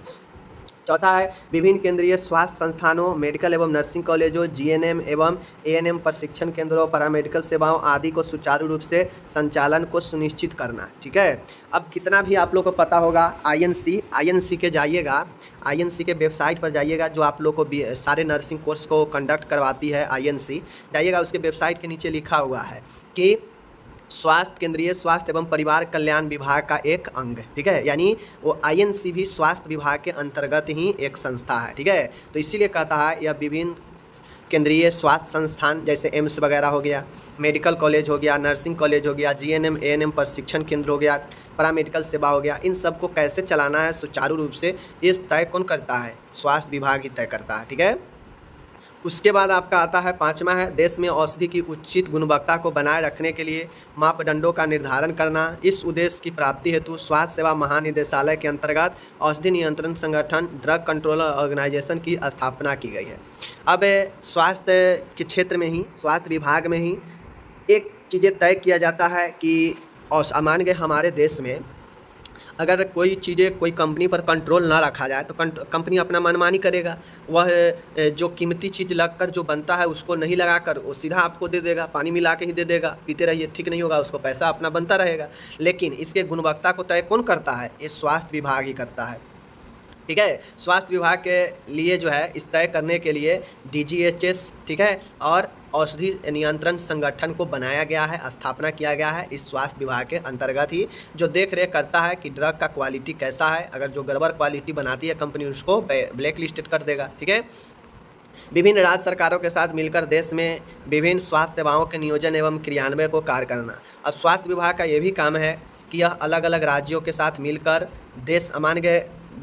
चौथा है विभिन्न केंद्रीय स्वास्थ्य संस्थानों, मेडिकल एवं नर्सिंग कॉलेजों, जीएनएम एवं एएनएम प्रशिक्षण केंद्रों, पैरामेडिकल सेवाओं आदि को सुचारू रूप से संचालन को सुनिश्चित करना। ठीक है, अब कितना भी आप लोग को पता होगा आईएनसी के जाइएगा, आईएनसी के वेबसाइट पर जाइएगा, जो आप लोग को सारे नर्सिंग कोर्स को कंडक्ट करवाती है आईएनसी, जाइएगा उसके वेबसाइट के नीचे लिखा हुआ है कि स्वास्थ्य केंद्रीय स्वास्थ्य एवं परिवार कल्याण विभाग का एक अंग है। ठीक है, यानी वो आईएनसी भी स्वास्थ्य विभाग के अंतर्गत ही एक संस्था है। ठीक है, तो इसीलिए कहता है यह विभिन्न केंद्रीय स्वास्थ्य संस्थान जैसे एम्स वगैरह हो गया, मेडिकल कॉलेज हो गया, नर्सिंग कॉलेज हो गया, जीएनएम एएनएम प्रशिक्षण केंद्र हो गया, पैरामेडिकल सेवा हो गया, इन सब को कैसे चलाना है सुचारू रूप से, ये तय कौन करता है? स्वास्थ्य विभाग ही तय करता है। ठीक है, उसके बाद आपका आता है पाँचवा है देश में औषधि की उचित गुणवत्ता को बनाए रखने के लिए मापदंडों का निर्धारण करना। इस उद्देश्य की प्राप्ति हेतु स्वास्थ्य सेवा महानिदेशालय के अंतर्गत औषधि नियंत्रण संगठन ड्रग कंट्रोलर ऑर्गेनाइजेशन की स्थापना की गई है। अब स्वास्थ्य के क्षेत्र में ही, स्वास्थ्य विभाग में ही एक चीज़ें तय किया जाता है कि मान गए हमारे देश में अगर कोई चीज़ें कोई कंपनी पर कंट्रोल ना रखा जाए तो कंपनी अपना मनमानी करेगा। वह जो कीमती चीज़ लगकर जो बनता है उसको नहीं लगाकर वो सीधा आपको दे देगा, पानी मिला के ही दे देगा, पीते रहिए, ठीक नहीं होगा, उसको पैसा अपना बनता रहेगा। लेकिन इसके गुणवत्ता को तय कौन करता है? ये स्वास्थ्य विभाग ही करता है। ठीक है, स्वास्थ्य विभाग के लिए जो है इस तय करने के लिए डीजीएचएस, ठीक है, और औषधि नियंत्रण संगठन को बनाया गया है, स्थापना किया गया है इस स्वास्थ्य विभाग के अंतर्गत ही, जो देख रेख करता है कि ड्रग का क्वालिटी कैसा है। अगर जो गड़बड़ क्वालिटी बनाती है कंपनी उसको ब्लैक लिस्टेड कर देगा। ठीक है, विभिन्न राज्य सरकारों के साथ मिलकर देश में विभिन्न स्वास्थ्य सेवाओं के नियोजन एवं क्रियान्वयन को कार्य करना। अब स्वास्थ्य विभाग का ये भी काम है कि यह अलग अलग राज्यों के साथ मिलकर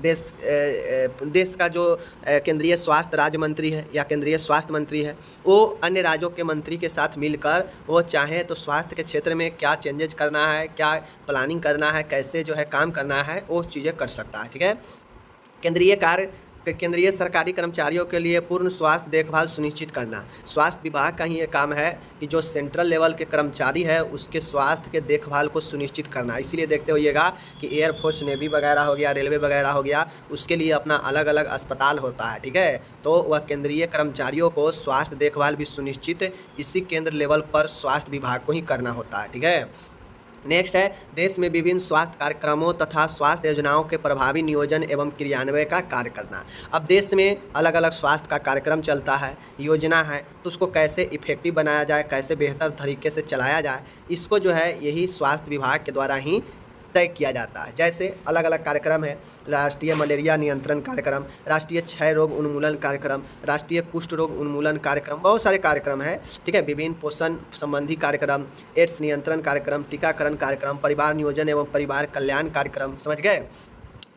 देश का जो केंद्रीय स्वास्थ्य राज्य मंत्री है या केंद्रीय स्वास्थ्य मंत्री है, वो अन्य राज्यों के मंत्री के साथ मिलकर वो चाहे तो स्वास्थ्य के क्षेत्र में क्या चेंजेज करना है, क्या प्लानिंग करना है, कैसे जो है काम करना है, वो चीज़ें कर सकता है। ठीक है, केंद्रीय सरकारी कर्मचारियों के लिए पूर्ण स्वास्थ्य देखभाल सुनिश्चित करना। स्वास्थ्य विभाग का ही ये काम है कि जो सेंट्रल लेवल के कर्मचारी है उसके स्वास्थ्य के देखभाल को सुनिश्चित करना। इसीलिए देखते होइएगा कि एयरफोर्स, नेवी वगैरह हो गया, रेलवे वगैरह हो गया, उसके लिए अपना अलग अलग अस्पताल होता है। ठीक है, तो वह केंद्रीय कर्मचारियों को स्वास्थ्य देखभाल भी सुनिश्चित इसी केंद्र लेवल पर स्वास्थ्य विभाग को ही करना होता है। ठीक है, नेक्स्ट है देश में विभिन्न स्वास्थ्य कार्यक्रमों तथा स्वास्थ्य योजनाओं के प्रभावी नियोजन एवं क्रियान्वयन का कार्य करना। अब देश में अलग अलग स्वास्थ्य का कार्यक्रम चलता है, योजना है, तो उसको कैसे इफेक्टिव बनाया जाए, कैसे बेहतर तरीके से चलाया जाए, इसको जो है यही स्वास्थ्य विभाग के द्वारा ही तय किया जाता है। जैसे अलग अलग कार्यक्रम है, राष्ट्रीय मलेरिया नियंत्रण कार्यक्रम, राष्ट्रीय क्षय रोग उन्मूलन कार्यक्रम, राष्ट्रीय कुष्ठ रोग उन्मूलन कार्यक्रम, बहुत सारे कार्यक्रम है। ठीक है, विभिन्न पोषण संबंधी कार्यक्रम, एड्स नियंत्रण कार्यक्रम, टीकाकरण कार्यक्रम, परिवार नियोजन एवं परिवार कल्याण कार्यक्रम, समझ गए,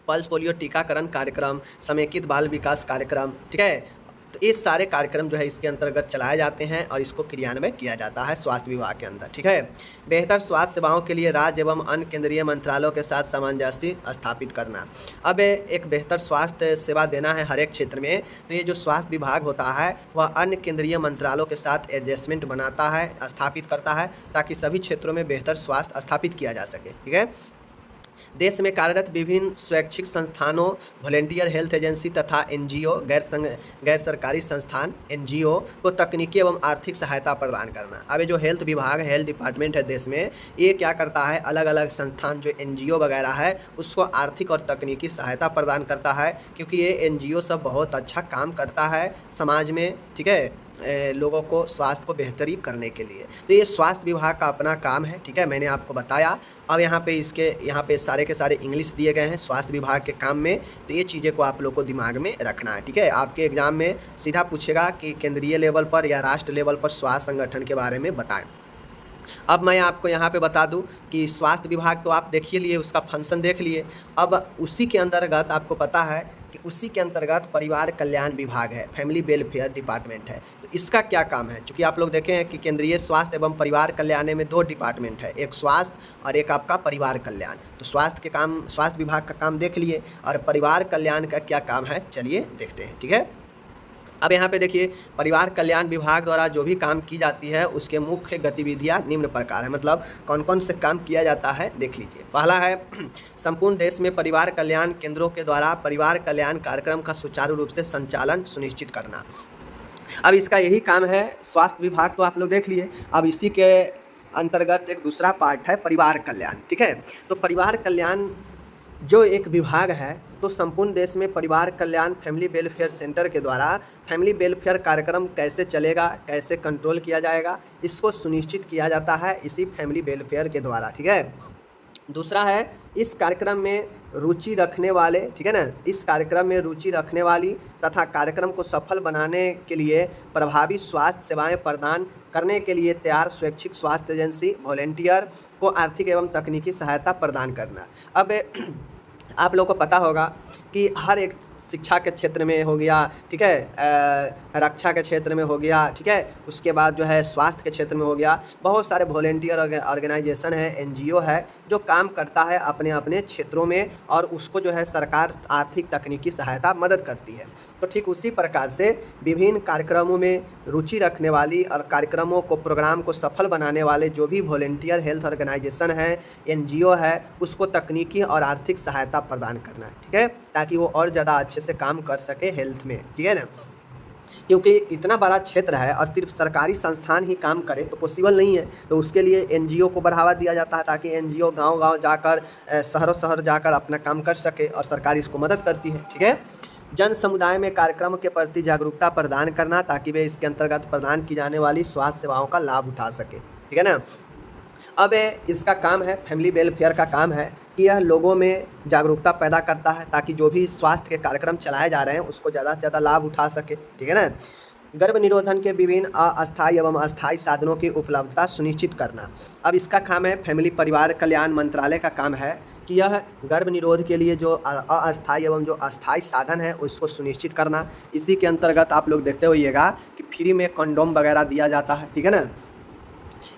पल्स पोलियो टीकाकरण कार्यक्रम, समेकित बाल विकास कार्यक्रम। ठीक है, तो ये सारे कार्यक्रम जो है इसके अंतर्गत चलाए जाते हैं और इसको क्रियान्वयन किया जाता है स्वास्थ्य विभाग के अंदर। ठीक है, बेहतर स्वास्थ्य सेवाओं के लिए राज्य एवं अन्य केंद्रीय मंत्रालयों के साथ सामंजस्य स्थापित करना। अब एक बेहतर स्वास्थ्य सेवा देना है हर एक क्षेत्र में, तो ये जो स्वास्थ्य विभाग होता है वह अन्य केंद्रीय मंत्रालयों के साथ एडजस्टमेंट बनाता है, स्थापित करता है, ताकि सभी क्षेत्रों में बेहतर स्वास्थ्य स्थापित किया जा सके। ठीक है, देश में कार्यरत विभिन्न स्वैच्छिक संस्थानों, वॉलेंटियर हेल्थ एजेंसी तथा एनजीओ, गैर सरकारी संस्थान एनजीओ को तकनीकी एवं आर्थिक सहायता प्रदान करना। अब ये जो हेल्थ विभाग, हेल्थ डिपार्टमेंट है देश में, ये क्या करता है, अलग अलग संस्थान जो एनजीओ वगैरह है उसको आर्थिक और तकनीकी सहायता प्रदान करता है, क्योंकि ये एनजीओ सब बहुत अच्छा काम करता है समाज में। ठीक है, लोगों को स्वास्थ्य को बेहतरी करने के लिए, तो ये स्वास्थ्य विभाग का अपना काम है। ठीक है, मैंने आपको बताया। अब यहाँ पे सारे के सारे इंग्लिश दिए गए हैं स्वास्थ्य विभाग के काम में, तो ये चीज़ें को आप लोग को दिमाग में रखना है। ठीक है, आपके एग्जाम में सीधा पूछेगा कि केंद्रीय लेवल पर या राष्ट्र लेवल पर स्वास्थ्य संगठन के बारे में बताएं। अब मैं आपको यहाँ पे बता दूं कि स्वास्थ्य विभाग तो आप देखिए लिए, उसका फंक्शन देख लिए। अब उसी के अंतर्गत आपको पता है कि उसी के अंतर्गत परिवार कल्याण विभाग है, फैमिली वेलफेयर डिपार्टमेंट है। तो इसका क्या काम है, चूँकि आप लोग देखे हैं कि केंद्रीय स्वास्थ्य एवं परिवार कल्याण में दो डिपार्टमेंट है, एक स्वास्थ्य और एक आपका परिवार कल्याण। तो स्वास्थ्य विभाग का काम देख लिए, और परिवार कल्याण का क्या काम है चलिए देखते हैं। ठीक है, अब यहाँ पे देखिए, परिवार कल्याण विभाग द्वारा जो भी काम की जाती है उसके मुख्य गतिविधियाँ निम्न प्रकार है। मतलब कौन कौन से काम किया जाता है देख लीजिए। पहला है संपूर्ण देश में परिवार कल्याण केंद्रों के द्वारा परिवार कल्याण कार्यक्रम का सुचारू रूप से संचालन सुनिश्चित करना। अब इसका यही काम है। स्वास्थ्य विभाग तो आप लोग देख लिए, अब इसी के अंतर्गत एक दूसरा पार्ट है परिवार कल्याण। ठीक है, तो परिवार कल्याण जो एक विभाग है, तो संपूर्ण देश में परिवार कल्याण फैमिली वेलफेयर सेंटर के द्वारा फैमिली वेलफेयर कार्यक्रम कैसे चलेगा, कैसे कंट्रोल किया जाएगा, इसको सुनिश्चित किया जाता है इसी फैमिली वेलफेयर के द्वारा। ठीक है, दूसरा है इस कार्यक्रम में रुचि रखने वाले, ठीक है ना, इस कार्यक्रम में रुचि रखने वाली तथा कार्यक्रम को सफल बनाने के लिए प्रभावी स्वास्थ्य सेवाएं प्रदान करने के लिए तैयार स्वैच्छिक स्वास्थ्य एजेंसी वॉलेंटियर को आर्थिक एवं तकनीकी सहायता प्रदान करना। अब आप लोगों को पता होगा कि हर एक शिक्षा के क्षेत्र में हो गया, ठीक है, रक्षा के क्षेत्र में हो गया, ठीक है, उसके बाद जो है स्वास्थ्य के क्षेत्र में हो गया, बहुत सारे वॉलेंटियर ऑर्गेनाइजेशन है, एनजीओ है जो काम करता है अपने अपने क्षेत्रों में, और उसको जो है सरकार आर्थिक तकनीकी सहायता मदद करती है। तो ठीक उसी प्रकार से विभिन्न कार्यक्रमों में रुचि रखने वाली और कार्यक्रमों को प्रोग्राम को सफल बनाने वाले जो भी वॉलेंटियर हेल्थ ऑर्गेनाइजेशन है, एनजीओ है, उसको तकनीकी और आर्थिक सहायता प्रदान करना है। ठीक है, ताकि वो और ज़्यादा अच्छे से काम कर सके हेल्थ में। ठीक है ना, क्योंकि इतना बड़ा क्षेत्र है और सिर्फ सरकारी संस्थान ही काम करे तो पॉसिबल नहीं है। तो उसके लिए एनजीओ को बढ़ावा दिया जाता है ताकि एनजीओ गांव-गांव जाकर, शहर जाकर अपना काम कर सके, और सरकार इसको मदद करती है। ठीक है, जन समुदाय में कार्यक्रम के प्रति जागरूकता प्रदान करना ताकि वे इसके अंतर्गत प्रदान की जाने वाली स्वास्थ्य सेवाओं का लाभ उठा सके। ठीक है ना, अब इसका काम है, फैमिली वेलफेयर का काम है कि यह लोगों में जागरूकता पैदा करता है ताकि जो भी स्वास्थ्य के कार्यक्रम चलाए जा रहे हैं उसको ज़्यादा से ज़्यादा लाभ उठा सके। ठीक है ना, गर्भ निरोधन के विभिन्न अस्थायी एवं अस्थायी साधनों की उपलब्धता सुनिश्चित करना। अब इसका काम है, फैमिली परिवार कल्याण मंत्रालय का काम है कि यह गर्भ निरोध के लिए जो अस्थायी एवं जो अस्थायी साधन है उसको सुनिश्चित करना। इसी के अंतर्गत आप लोग देखते होइएगा कि फ्री में कंडोम वगैरह दिया जाता है। ठीक है ना,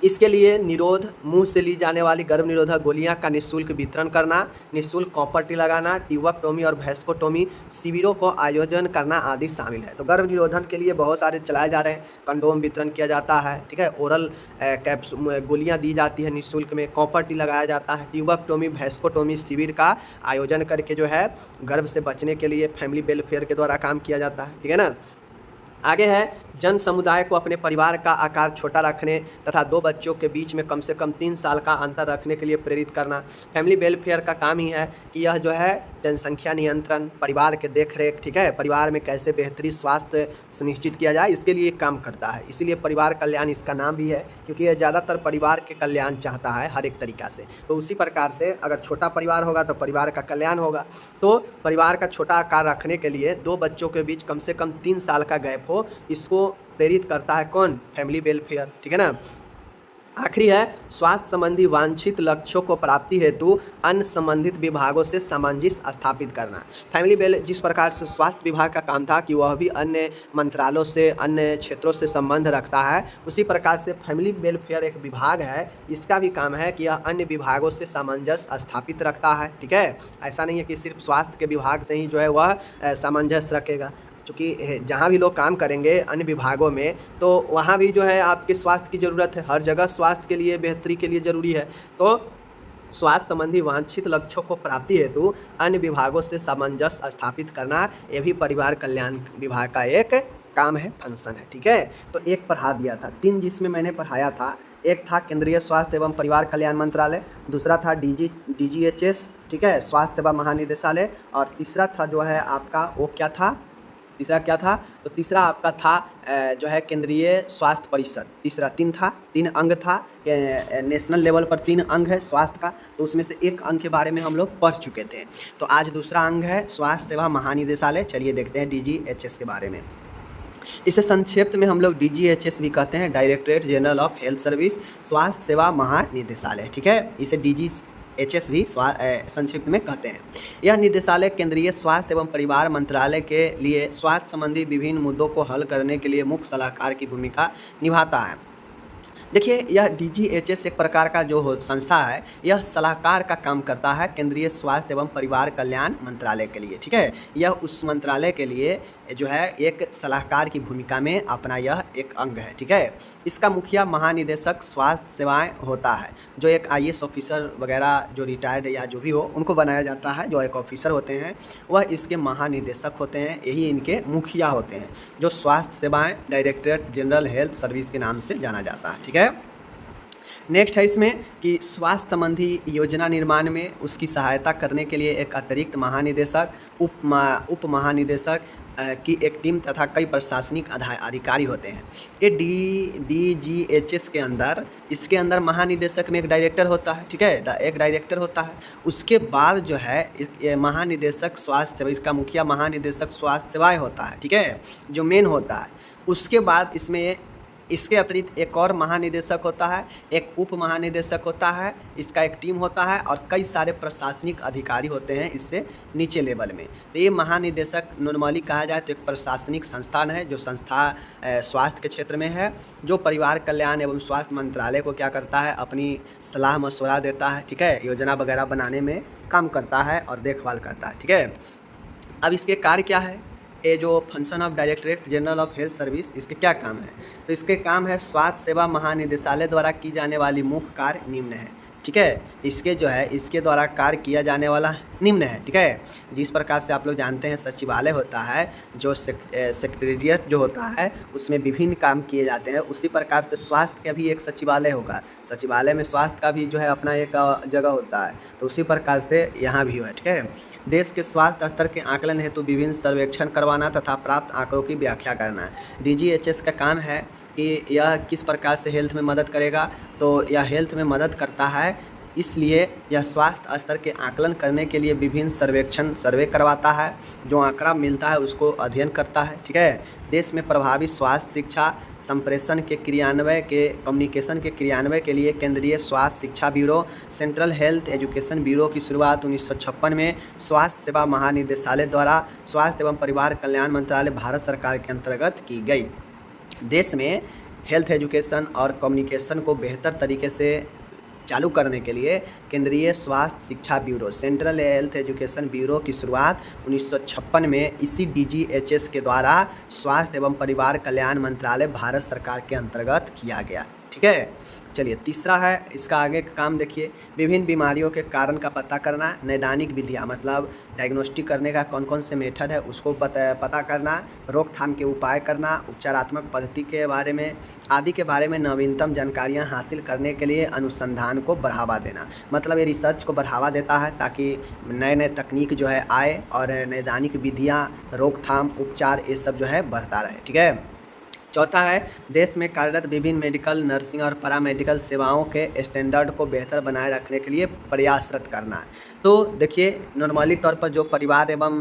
इसके लिए निरोध मुंह से ली जाने वाली गर्भ निरोधक गोलियां का निःशुल्क वितरण करना, निःशुल्क कॉपर टी लगाना, ट्यूबेक्टोमी और वैस्कोटोमी शिविरों को आयोजन करना आदि शामिल है। तो गर्भ निरोधन के लिए बहुत सारे चलाए जा रहे हैं, कंडोम वितरण किया जाता है, ठीक है, ओरल कैप्सूल गोलियां दी जाती है निःशुल्क में, कॉपर टी लगाया जाता है, ट्यूबेक्टोमी वैस्कोटोमी शिविर का आयोजन करके जो है गर्भ से बचने के लिए फैमिली वेलफेयर के द्वारा काम किया जाता है। ठीक है ना, आगे है जन समुदाय को अपने परिवार का आकार छोटा रखने तथा 2 बच्चों के बीच में कम से कम 3 साल का अंतर रखने के लिए प्रेरित करना। फैमिली वेलफेयर का काम ही है कि यह जो है जनसंख्या नियंत्रण, परिवार के देखरेख, ठीक है, परिवार में कैसे बेहतरीन स्वास्थ्य सुनिश्चित किया जाए, इसके लिए काम करता है। इसीलिए परिवार कल्याण इसका नाम भी है, क्योंकि यह ज़्यादातर परिवार के कल्याण चाहता है हर एक तरीक़ा से। तो उसी प्रकार से अगर छोटा परिवार होगा तो परिवार का कल्याण होगा। तो परिवार का छोटा आकार रखने के लिए 2 बच्चों के बीच कम से कम 3 साल का गैप हो, इसको प्रेरित करता है कौन? Family welfare. ठीक है ना, आखिरी है स्वास्थ्य संबंधी वांछित लक्ष्यों को प्राप्ति हेतु अन्य संबंधित विभागों से सामंजस्य स्थापित करना। फैमिली वेल जिस प्रकार से स्वास्थ्य विभाग का काम था कि वह भी अन्य मंत्रालयों से, अन्य क्षेत्रों से संबंध रखता है, उसी प्रकार से फैमिली वेलफेयर एक विभाग है, इसका भी काम है कि यह अन्य विभागों से सामंजस्य स्थापित रखता है। ठीक है, ऐसा नहीं है कि सिर्फ स्वास्थ्य के विभाग से ही जो है वह सामंजस्य रखेगा, क्योंकि जहाँ भी लोग काम करेंगे अन्य विभागों में तो वहाँ भी जो है आपके स्वास्थ्य की ज़रूरत है, हर जगह स्वास्थ्य के लिए, बेहतरी के लिए ज़रूरी है। तो स्वास्थ्य संबंधी वांछित लक्ष्यों को प्राप्ति हेतु अन्य विभागों से सामंजस्य स्थापित करना, ये भी परिवार कल्याण विभाग का एक काम है, फंक्शन है। ठीक है, तो एक पढ़ा दिया था, 3 जिसमें मैंने पढ़ाया था, एक था केंद्रीय स्वास्थ्य एवं परिवार कल्याण मंत्रालय, दूसरा था DGHS, ठीक है, स्वास्थ्य सेवा महानिदेशालय, और तीसरा था जो है आपका वो क्या था, तीसरा क्या था, तो तीसरा आपका था जो है केंद्रीय स्वास्थ्य परिषद। तीसरा 3 था, 3 अंग था, नेशनल लेवल पर 3 अंग है स्वास्थ्य का, तो उसमें से एक अंग के बारे में हम लोग पढ़ चुके थे। तो आज दूसरा अंग है स्वास्थ्य सेवा महानिदेशालय। चलिए देखते हैं DGHS के बारे में। इसे संक्षिप्त में हम लोग DGHS भी कहते हैं, directorate general of health service, स्वास्थ्य सेवा महानिदेशालय। ठीक है, इसे DGHS भी संक्षिप्त में कहते हैं। यह निदेशालय केंद्रीय स्वास्थ्य एवं परिवार मंत्रालय के लिए स्वास्थ्य संबंधी विभिन्न मुद्दों को हल करने के लिए मुख्य सलाहकार की भूमिका निभाता है। देखिए, यह डीजीएचएस एक प्रकार का जो संस्था है, यह सलाहकार का काम करता है केंद्रीय स्वास्थ्य एवं परिवार कल्याण मंत्रालय के लिए। ठीक है, यह उस मंत्रालय के लिए जो है एक सलाहकार की भूमिका में अपना यह एक अंग है। ठीक है, इसका मुखिया महानिदेशक स्वास्थ्य सेवाएं होता है, जो एक आईएएस ऑफिसर वगैरह जो रिटायर्ड या जो भी हो उनको बनाया जाता है। जो एक ऑफिसर होते हैं वह इसके महानिदेशक होते हैं, यही इनके मुखिया होते हैं, जो स्वास्थ्य सेवाएं डायरेक्टरेट जनरल हेल्थ सर्विस के नाम से जाना जाता है। ठीक है, नेक्स्ट है इसमें कि स्वास्थ्य संबंधी योजना निर्माण में उसकी सहायता करने के लिए एक अतिरिक्त महानिदेशक, उप महानिदेशक की एक टीम तथा कई प्रशासनिक अधिकारी होते हैं। ये डीजीएचएस के अंदर, इसके अंदर महानिदेशक में एक डायरेक्टर होता है। ठीक है, एक डायरेक्टर होता है। उसके बाद जो है ये महानिदेशक स्वास्थ्य सेवा, इसका मुखिया महानिदेशक स्वास्थ्य सेवाएं होता है। ठीक है, जो मेन होता है। उसके बाद इसमें इसके अतिरिक्त एक और महानिदेशक होता है, एक उप महानिदेशक होता है, इसका एक टीम होता है और कई सारे प्रशासनिक अधिकारी होते हैं इससे नीचे लेवल में। तो ये महानिदेशक नॉर्मली कहा जाए तो एक प्रशासनिक संस्थान है, जो संस्था स्वास्थ्य के क्षेत्र में है, जो परिवार कल्याण एवं स्वास्थ्य मंत्रालय को क्या करता है, अपनी सलाह मशवरा देता है। ठीक है, योजना वगैरह बनाने में काम करता है और देखभाल करता है। ठीक है, अब इसके कार्य क्या है, ये जो function of directorate general of health service, इसके क्या काम है? तो इसके काम है स्वास्थ्य सेवा महानिदेशालय द्वारा की जाने वाली मुख्य कार्य निम्न है। ठीक है, इसके जो है इसके द्वारा कार्य किया जाने वाला निम्न है। ठीक है, जिस प्रकार से आप लोग जानते हैं सचिवालय होता है, जो सेक्रेटेरिएट जो होता है उसमें विभिन्न काम किए जाते हैं, उसी प्रकार से स्वास्थ्य का भी एक सचिवालय होगा। सचिवालय में स्वास्थ्य का भी जो है अपना एक जगह होता है, तो उसी प्रकार से यहाँ भी है। ठीक है, देश के स्वास्थ्य स्तर के आकलन हेतु विभिन्न सर्वेक्षण करवाना तथा प्राप्त आंकड़ों की व्याख्या करना। डीजीएचएस का काम है कि यह किस प्रकार से हेल्थ में मदद करेगा, तो यह हेल्थ में मदद करता है, इसलिए यह स्वास्थ्य स्तर के आकलन करने के लिए विभिन्न सर्वे करवाता है, जो आंकड़ा मिलता है उसको अध्ययन करता है। ठीक है, देश में प्रभावी स्वास्थ्य शिक्षा संप्रेषण के क्रियान्वय के कम्युनिकेशन के क्रियान्वय के लिए केंद्रीय स्वास्थ्य शिक्षा bureau central health education bureau की शुरुआत 1956 में स्वास्थ्य सेवा महानिदेशालय द्वारा स्वास्थ्य एवं परिवार कल्याण मंत्रालय भारत सरकार के अंतर्गत की गई। देश में हेल्थ एजुकेशन और कम्युनिकेशन को बेहतर तरीके से चालू करने के लिए केंद्रीय स्वास्थ्य शिक्षा bureau central health education bureau की शुरुआत 1956 में इसी डीजीएचएस के द्वारा स्वास्थ्य एवं परिवार कल्याण मंत्रालय भारत सरकार के अंतर्गत किया गया। ठीक है, चलिए तीसरा है इसका आगे का काम देखिए, विभिन्न बीमारियों के कारण का पता करना, नैदानिक विधियाँ मतलब डायग्नोस्टिक करने का कौन कौन से मेथड है उसको पता करना, रोकथाम के उपाय करना, उपचारात्मक पद्धति के बारे में आदि के बारे में नवीनतम जानकारियां हासिल करने के लिए अनुसंधान को बढ़ावा देना। मतलब ये रिसर्च को बढ़ावा देता है ताकि नए नए तकनीक जो है आए और नैदानिक विधियाँ, रोकथाम, उपचार ये सब जो है बढ़ता रहे। ठीक है, चौथा है देश में कार्यरत विभिन्न मेडिकल, नर्सिंग और पैरामेडिकल सेवाओं के स्टैंडर्ड को बेहतर बनाए रखने के लिए प्रयासरत करना है। तो देखिए नॉर्मली तौर पर जो परिवार एवं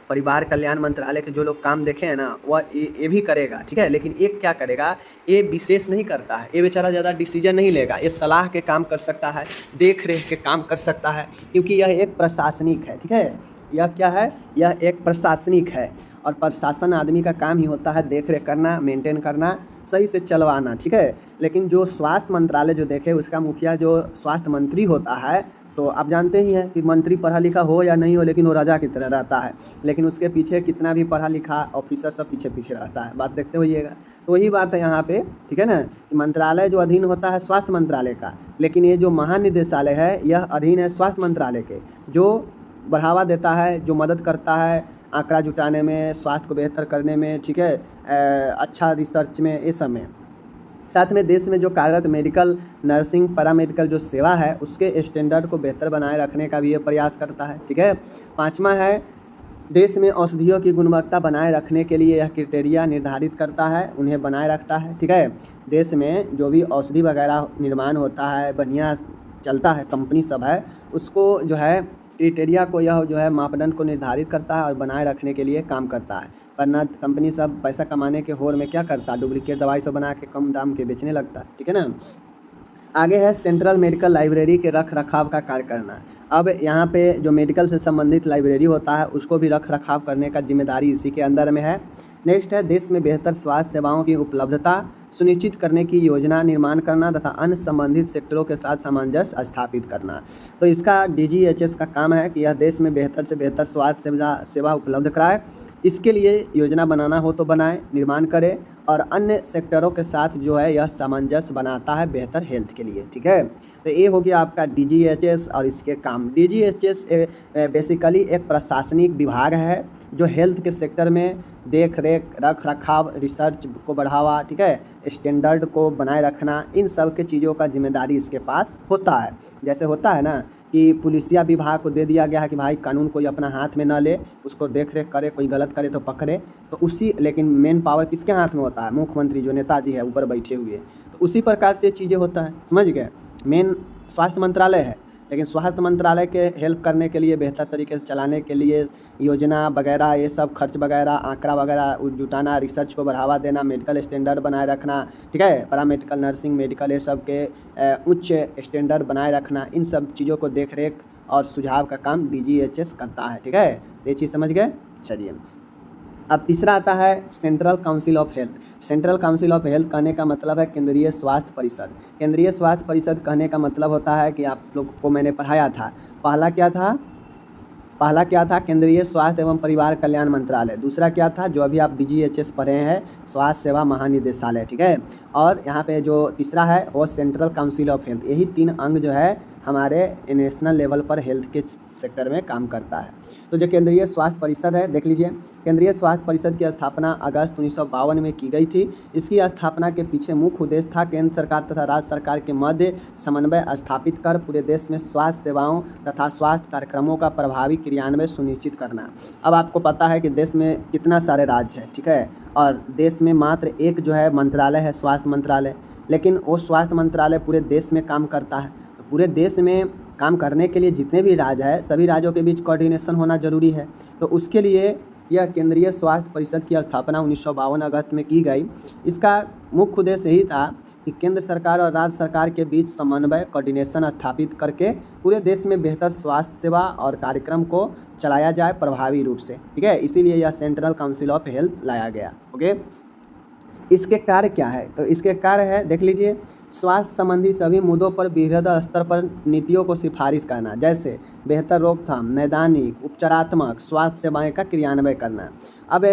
परिवार कल्याण मंत्रालय के जो लोग काम देखे हैं ना, वह ये भी करेगा। ठीक है, लेकिन ये क्या करेगा, ये विशेष नहीं करता है, ये बेचारा ज़्यादा डिसीजन नहीं लेगा, ये सलाह के काम कर सकता है, देख रेख के काम कर सकता है, क्योंकि यह एक प्रशासनिक है। ठीक है, यह क्या है, यह एक प्रशासनिक है और प्रशासन आदमी का काम ही होता है देख रेख करना, मेंटेन करना, सही से चलवाना। ठीक है, लेकिन जो स्वास्थ्य मंत्रालय जो देखे उसका मुखिया जो स्वास्थ्य मंत्री होता है, तो आप जानते ही हैं कि मंत्री पढ़ा लिखा हो या नहीं हो लेकिन वो राजा की तरह रहता है, लेकिन उसके पीछे कितना भी पढ़ा लिखा ऑफिसर सब पीछे पीछे रहता है। बात देखते होइएगा, तो वही बात है यहाँ पे। ठीक है ना, कि मंत्रालय जो अधीन होता है स्वास्थ्य मंत्रालय का, लेकिन ये जो महानिदेशालय है यह अधीन है स्वास्थ्य मंत्रालय के, जो बढ़ावा देता है, जो मदद करता है आंकड़ा जुटाने में, स्वास्थ्य को बेहतर करने में। ठीक है, अच्छा रिसर्च में, ये सब में। साथ में देश में जो कार्यरत मेडिकल, नर्सिंग, पैरामेडिकल जो सेवा है उसके स्टैंडर्ड को बेहतर बनाए रखने का भी ये प्रयास करता है। ठीक है, पाँचवा है देश में औषधियों की गुणवत्ता बनाए रखने के लिए यह क्राइटेरिया निर्धारित करता है, उन्हें बनाए रखता है। ठीक है, देश में जो भी औषधि वगैरह निर्माण होता है, बढ़िया चलता है, कंपनी सब है, उसको जो है क्राइटेरिया को, यह जो है मापदंड को निर्धारित करता है और बनाए रखने के लिए काम करता है। वरना कंपनी सब पैसा कमाने के होड़ में क्या करता है, डुप्लीकेट दवाई सब बना के कम दाम के बेचने लगता है। ठीक है ना, आगे है सेंट्रल मेडिकल लाइब्रेरी के रख रखाव का कार्य करना। अब यहाँ पे जो मेडिकल से संबंधित लाइब्रेरी होता है उसको भी रख रखाव करने का जिम्मेदारी इसी के अंदर में है। नेक्स्ट है देश में बेहतर स्वास्थ्य सेवाओं की उपलब्धता, सुनिश्चित करने की योजना निर्माण करना तथा अन्य संबंधित सेक्टरों के साथ सामंजस्य स्थापित करना। तो इसका DGHS का काम है कि यह देश में बेहतर से बेहतर स्वास्थ्य सेवा उपलब्ध कराए। इसके लिए योजना बनाना हो तो बनाए, निर्माण करे और अन्य सेक्टरों के साथ जो है यह सामंजस्य बनाता है बेहतर हेल्थ के लिए। ठीक है, तो ये हो गया आपका DGHS और इसके काम। DGHS बेसिकली एक प्रशासनिक विभाग है जो हेल्थ के सेक्टर में देख रेख रख रखाव, रिसर्च को बढ़ावा, ठीक है, स्टैंडर्ड को बनाए रखना, इन सब के चीज़ों का जिम्मेदारी इसके पास होता है। जैसे होता है ना कि पुलिसिया विभाग को दे दिया गया है कि भाई कानून कोई अपना हाथ में ना ले, उसको देख रेख करे, कोई गलत करे तो पकड़े, तो उसी, लेकिन मेन पावर किसके हाथ में होता है? मुख्यमंत्री जो नेताजी है ऊपर बैठे हुए। तो उसी प्रकार से चीज़ें होता है, समझ गए। मेन स्वास्थ्य मंत्रालय है, लेकिन स्वास्थ्य मंत्रालय के हेल्प करने के लिए, बेहतर तरीके से चलाने के लिए योजना वगैरह, ये सब खर्च वगैरह, आंकड़ा वगैरह जुटाना, रिसर्च को बढ़ावा देना, मेडिकल स्टैंडर्ड बनाए रखना, ठीक है, पैरामेडिकल, नर्सिंग, मेडिकल, ये सब के उच्च स्टैंडर्ड बनाए रखना, इन सब चीज़ों को देख रेख और सुझाव का काम DGHS करता है। ठीक है, ये चीज़ समझ गए। चलिए, अब तीसरा आता है central council of health. Central council of health कहने का मतलब है केंद्रीय स्वास्थ्य परिषद। केंद्रीय स्वास्थ्य परिषद कहने का मतलब होता है कि आप लोग को मैंने पढ़ाया था, पहला क्या था? केंद्रीय स्वास्थ्य एवं परिवार कल्याण मंत्रालय। दूसरा क्या था? जो अभी आप DGHS पढ़े हैं, स्वास्थ्य सेवा महानिदेशालय। ठीक है, और यहाँ पे जो तीसरा है वो सेंट्रल काउंसिल ऑफ हेल्थ। यही 3 अंग जो है हमारे नेशनल लेवल पर हेल्थ के सेक्टर में काम करता है। तो जो केंद्रीय स्वास्थ्य परिषद है, देख लीजिए, केंद्रीय स्वास्थ्य परिषद की स्थापना अगस्त 1952 में की गई थी। इसकी स्थापना के पीछे मुख्य उद्देश्य था केंद्र सरकार तथा राज्य सरकार के मध्य समन्वय स्थापित कर पूरे देश में स्वास्थ्य सेवाओं तथा स्वास्थ्य कार्यक्रमों का प्रभावी क्रियान्वयन सुनिश्चित करना। अब आपको पता है कि देश में कितना सारे राज्य है, ठीक है, और देश में मात्र एक जो है मंत्रालय है, स्वास्थ्य मंत्रालय, लेकिन वो स्वास्थ्य मंत्रालय पूरे देश में काम करता है। तो पूरे देश में काम करने के लिए जितने भी राज्य है, सभी राज्यों के बीच कोऑर्डिनेशन होना जरूरी है। तो उसके लिए यह केंद्रीय स्वास्थ्य परिषद की स्थापना 1952 अगस्त में की गई। इसका मुख्य उद्देश्य यही था कि केंद्र सरकार और राज्य सरकार के बीच समन्वय, कोऑर्डिनेशन स्थापित करके पूरे देश में बेहतर स्वास्थ्य सेवा और कार्यक्रम को चलाया जाए प्रभावी रूप से। ठीक है, इसीलिए यह सेंट्रल काउंसिल ऑफ हेल्थ लाया गया। ओके, इसके कार्य क्या है? तो इसके कार्य है, देख लीजिए, स्वास्थ्य संबंधी सभी मुद्दों पर बृहद स्तर पर नीतियों को सिफारिश करना, जैसे बेहतर रोकथाम, नैदानिक, उपचारात्मक स्वास्थ्य सेवाएं का क्रियान्वयन करना। अब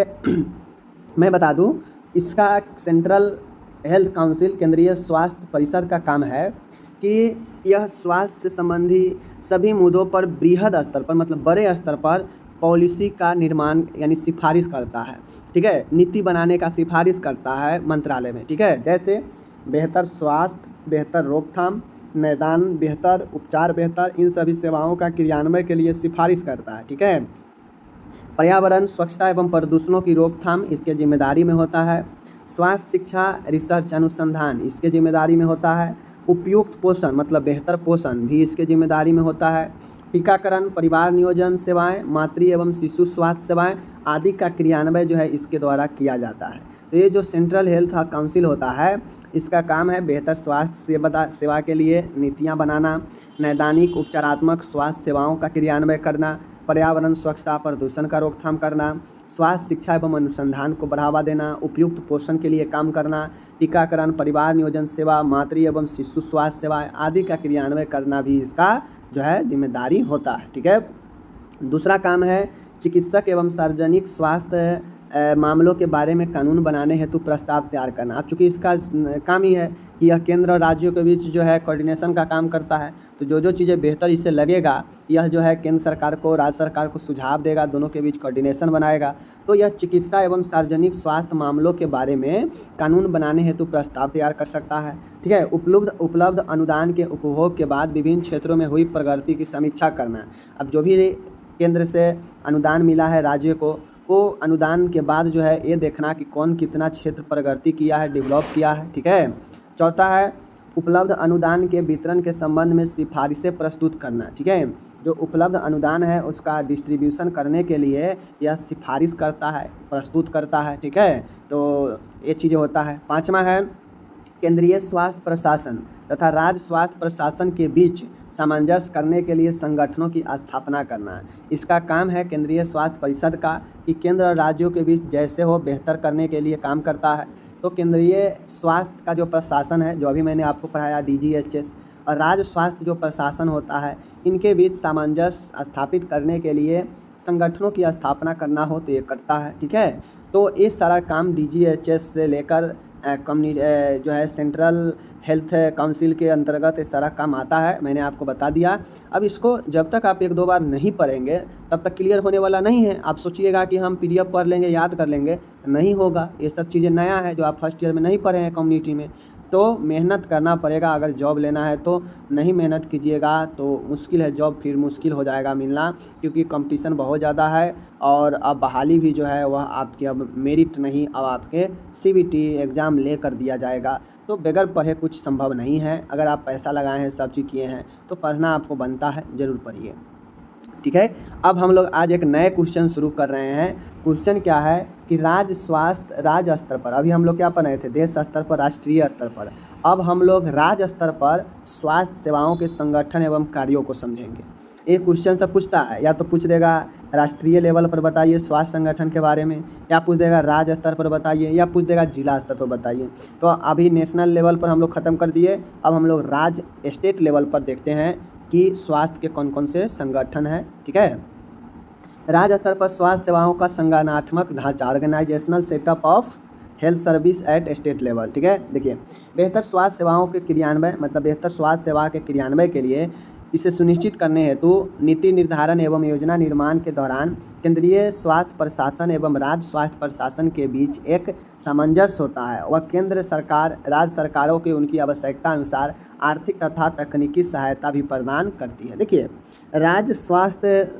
मैं बता दूं, इसका सेंट्रल हेल्थ काउंसिल, केंद्रीय स्वास्थ्य परिषद का काम है कि यह स्वास्थ्य से संबंधी सभी मुद्दों पर बृहद स्तर पर, मतलब बड़े स्तर पर पॉलिसी का निर्माण यानी सिफारिश करता है। ठीक है, नीति बनाने का सिफारिश करता है मंत्रालय में। ठीक है, जैसे बेहतर स्वास्थ्य, बेहतर रोकथाम, निदान बेहतर, उपचार बेहतर, इन सभी सेवाओं का क्रियान्वयन के लिए सिफारिश करता है। ठीक है, पर्यावरण, स्वच्छता एवं प्रदूषणों की रोकथाम इसके जिम्मेदारी में होता है। स्वास्थ्य शिक्षा, रिसर्च, अनुसंधान इसके जिम्मेदारी में होता है। उपयुक्त पोषण मतलब बेहतर पोषण भी इसके जिम्मेदारी में होता है। टीकाकरण, परिवार नियोजन सेवाएं, मातृ एवं शिशु स्वास्थ्य सेवाएं आदि का क्रियान्वयन जो है इसके द्वारा किया जाता है। तो ये जो सेंट्रल हेल्थ काउंसिल होता है, इसका काम है बेहतर स्वास्थ्य सेवा के लिए नीतियां बनाना, नैदानिक उपचारात्मक स्वास्थ्य सेवाओं का क्रियान्वयन करना, पर्यावरण, स्वच्छता, प्रदूषण का रोकथाम करना, स्वास्थ्य शिक्षा एवं अनुसंधान को बढ़ावा देना, उपयुक्त पोषण के लिए काम करना, टीकाकरण, परिवार नियोजन सेवा, मातृ एवं शिशु स्वास्थ्य सेवाएं आदि का क्रियान्वयन करना भी इसका जो है जिम्मेदारी होता है। ठीक है, दूसरा काम है चिकित्सक एवं सार्वजनिक स्वास्थ्य मामलों के बारे में कानून बनाने हेतु प्रस्ताव तैयार करना। अब चूँकि इसका काम ही है कि यह केंद्र और राज्यों के बीच जो है कोऑर्डिनेशन का काम करता है, तो जो चीज़ें बेहतर इससे लगेगा, यह जो है केंद्र सरकार को, राज्य सरकार को सुझाव देगा, दोनों के बीच कोऑर्डिनेशन बनाएगा। तो यह चिकित्सा एवं सार्वजनिक स्वास्थ्य मामलों के बारे में कानून बनाने हेतु प्रस्ताव तैयार कर सकता है। ठीक है, उपलब्ध अनुदान के उपभोग के बाद विभिन्न क्षेत्रों में हुई प्रगति की समीक्षा करना। अब जो भी केंद्र से अनुदान मिला है राज्य को, वो अनुदान के बाद जो है ये देखना कि कौन कितना क्षेत्र प्रगति किया है, डेवलप किया है। ठीक है, चौथा है उपलब्ध अनुदान के वितरण के संबंध में सिफारिशें प्रस्तुत करना। ठीक है, जो उपलब्ध अनुदान है उसका डिस्ट्रीब्यूशन करने के लिए यह सिफारिश करता है, प्रस्तुत करता है। ठीक है, तो ये चीज़ें होता है। पाँचवा है केंद्रीय स्वास्थ्य प्रशासन तथा राज्य स्वास्थ्य प्रशासन के बीच सामंजस्य करने के लिए संगठनों की स्थापना करना। इसका काम है केंद्रीय स्वास्थ्य परिषद का कि केंद्र और राज्यों के बीच जैसे हो बेहतर करने के लिए काम करता है। तो केंद्रीय स्वास्थ्य का जो प्रशासन है, जो अभी मैंने आपको पढ़ाया DGHS, और राज्य स्वास्थ्य जो प्रशासन होता है, इनके बीच सामंजस्य स्थापित करने के लिए संगठनों की स्थापना करना हो तो ये करता है, ठीक है। तो ये सारा काम DGHS से लेकर जो है सेंट्रल हेल्थ काउंसिल के अंतर्गत ये सारा काम आता है, मैंने आपको बता दिया। अब इसको जब तक आप 1-2 बार नहीं पढ़ेंगे तब तक क्लियर होने वाला नहीं है। आप सोचिएगा कि हम PDF पढ़ लेंगे, याद कर लेंगे, नहीं होगा। ये सब चीज़ें नया है जो आप फर्स्ट ईयर में नहीं पढ़े हैं कम्युनिटी में, तो मेहनत करना पड़ेगा। अगर जॉब लेना है तो नहीं मेहनत कीजिएगा तो मुश्किल है, जॉब फिर मुश्किल हो जाएगा मिलना, क्योंकि कंपटीशन बहुत ज़्यादा है। और अब बहाली भी जो है वह आपकी अब मेरिट नहीं, अब आपके CBT एग्ज़ाम ले कर दिया जाएगा। तो बगैर पढ़े कुछ संभव नहीं है। अगर आप पैसा लगाए हैं, सब चीज़ किए हैं, तो पढ़ना आपको बनता है, ज़रूर पढ़िए, ठीक है। अब हम लोग आज एक नए क्वेश्चन शुरू कर रहे हैं। क्वेश्चन क्या है कि राज्य स्वास्थ्य राज्य स्तर पर, अभी हम लोग क्या पढ़ रहे थे, देश स्तर पर, राष्ट्रीय स्तर पर, अब हम लोग राज्य स्तर पर स्वास्थ्य सेवाओं के संगठन एवं कार्यों को समझेंगे। एक क्वेश्चन से पूछता है, या तो पूछ देगा राष्ट्रीय लेवल पर बताइए स्वास्थ्य संगठन के बारे में, या पूछ देगा राज्य स्तर पर बताइए, या पूछ देगा जिला स्तर पर बताइए। तो अभी नेशनल लेवल पर हम लोग ख़त्म कर दिए, अब हम लोग राज्य स्टेट लेवल पर देखते हैं कि स्वास्थ्य के कौन कौन से संगठन हैं, ठीक है। राज्य स्तर पर स्वास्थ्य सेवाओं का संगठनात्मक ढांचा, organisational setup of health service at state level, ठीक है। देखिए, बेहतर स्वास्थ्य सेवाओं के क्रियान्वय, मतलब बेहतर स्वास्थ्य सेवा के क्रियान्वय के लिए इसे सुनिश्चित करने हेतु नीति निर्धारण एवं योजना निर्माण के दौरान केंद्रीय स्वास्थ्य प्रशासन एवं राज्य स्वास्थ्य प्रशासन के बीच एक सामंजस्य होता है। वह केंद्र सरकार राज्य सरकारों के उनकी आवश्यकता अनुसार आर्थिक तथा तकनीकी सहायता भी प्रदान करती है। देखिए, राज्य स्वास्थ्य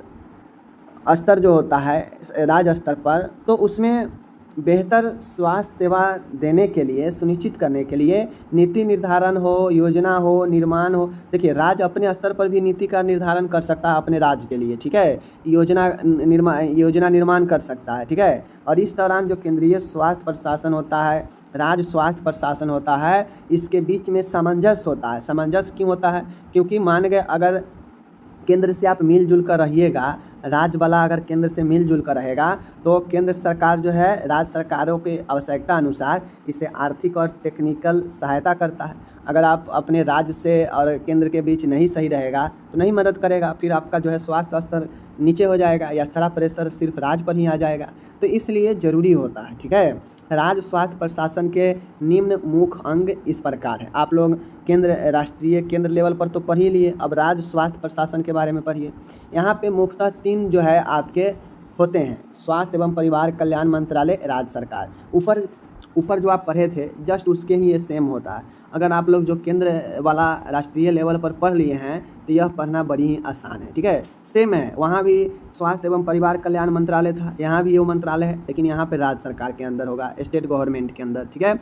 स्तर जो होता है राज्य स्तर पर, तो उसमें बेहतर स्वास्थ्य सेवा देने के लिए, सुनिश्चित करने के लिए नीति निर्धारण हो, योजना हो, निर्माण हो। देखिए, राज्य अपने स्तर पर भी नीति का निर्धारण कर सकता है अपने राज्य के लिए, ठीक है। योजना निर्माण कर सकता है, ठीक है। और इस दौरान जो केंद्रीय स्वास्थ्य प्रशासन होता है, राज्य स्वास्थ्य प्रशासन होता है, इसके बीच में सामंजस्य होता है। सामंजस्य क्यों होता है? क्योंकि मान गए अगर केंद्र से आप मिलजुल कर रहिएगा, राज्य वाला अगर केंद्र से मिलजुल कर रहेगा, तो केंद्र सरकार जो है राज्य सरकारों के आवश्यकता अनुसार इसे आर्थिक और टेक्निकल सहायता करता है। अगर आप अपने राज्य से और केंद्र के बीच नहीं सही रहेगा तो नहीं मदद करेगा, फिर आपका जो है स्वास्थ्य स्तर नीचे हो जाएगा या सारा प्रेशर सिर्फ राज्य पर ही आ जाएगा। तो इसलिए ज़रूरी होता है, ठीक है। राज्य स्वास्थ्य प्रशासन के निम्न मुख्य अंग इस प्रकार है। आप लोग राष्ट्रीय केंद्र लेवल पर तो पढ़ ही लिए, अब राज्य स्वास्थ्य प्रशासन के बारे में पढ़िए। यहाँ पे मुख्यतः 3 जो है आपके होते हैं, स्वास्थ्य एवं परिवार कल्याण मंत्रालय, राज्य सरकार। ऊपर जो आप पढ़े थे जस्ट उसके ही ये सेम होता है। अगर आप लोग जो केंद्र वाला राष्ट्रीय लेवल पर पढ़ लिए हैं तो यह पढ़ना बड़ी ही आसान है, ठीक है। सेम है, वहाँ भी स्वास्थ्य एवं परिवार कल्याण मंत्रालय था, यहाँ भी ये मंत्रालय है, लेकिन यहाँ पे राज्य सरकार के अंदर होगा, स्टेट गवर्नमेंट के अंदर, ठीक है।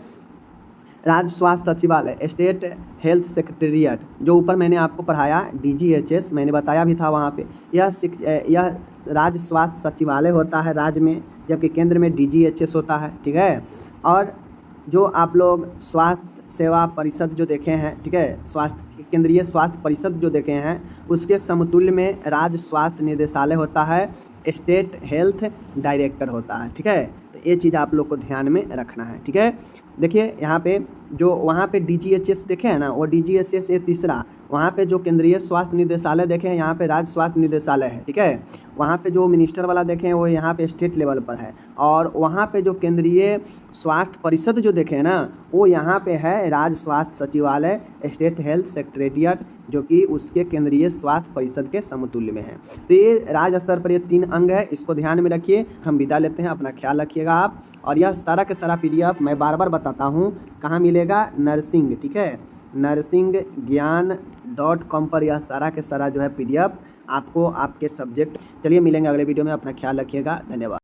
राज्य स्वास्थ्य सचिवालय, स्टेट हेल्थ सेक्रेटेरिएट, जो ऊपर मैंने आपको पढ़ाया DGHS, मैंने बताया भी था वहाँ पे, यह राज्य स्वास्थ्य सचिवालय होता है राज्य में, जबकि केंद्र में DGHS होता है, ठीक है। और जो आप लोग स्वास्थ्य सेवा परिषद जो देखे हैं, ठीक है, केंद्रीय स्वास्थ्य परिषद जो देखे हैं, उसके समतुल्य में राज्य स्वास्थ्य निदेशालय होता है, स्टेट हेल्थ डायरेक्टर होता है, ठीक है। तो ये चीज़ आप लोग को ध्यान में रखना है, ठीक है। देखिए, यहाँ पे जो वहाँ पे DGHS देखे हैं ना, वो DGHS ये तीसरा, वहाँ पे जो केंद्रीय स्वास्थ्य निदेशालय देखे हैं, यहाँ पे राज्य स्वास्थ्य निदेशालय है, ठीक है। वहाँ पे जो मिनिस्टर वाला देखे हैं वो यहाँ पे स्टेट लेवल पर है, और वहाँ पे जो केंद्रीय स्वास्थ्य परिषद जो देखे हैं ना, वो यहाँ पे है राज्य स्वास्थ्य सचिवालय, स्टेट हेल्थ सेक्रेटेरिएट, जो कि उसके केंद्रीय स्वास्थ्य परिषद के समतुल्य में है। तो ये राज्य स्तर पर ये 3 अंग है, इसको ध्यान में रखिए। हम विदा लेते हैं, अपना ख्याल रखिएगा आप। और यह सारा के सारा PDF मैं बार बार बताता हूँ कहाँ मिलेगा, नर्सिंग, ठीक है, nursingyan.com पर यह सारा के सारा जो है PDF आपको आपके सब्जेक्ट। चलिए मिलेंगे अगले वीडियो में, अपना ख्याल रखिएगा, धन्यवाद।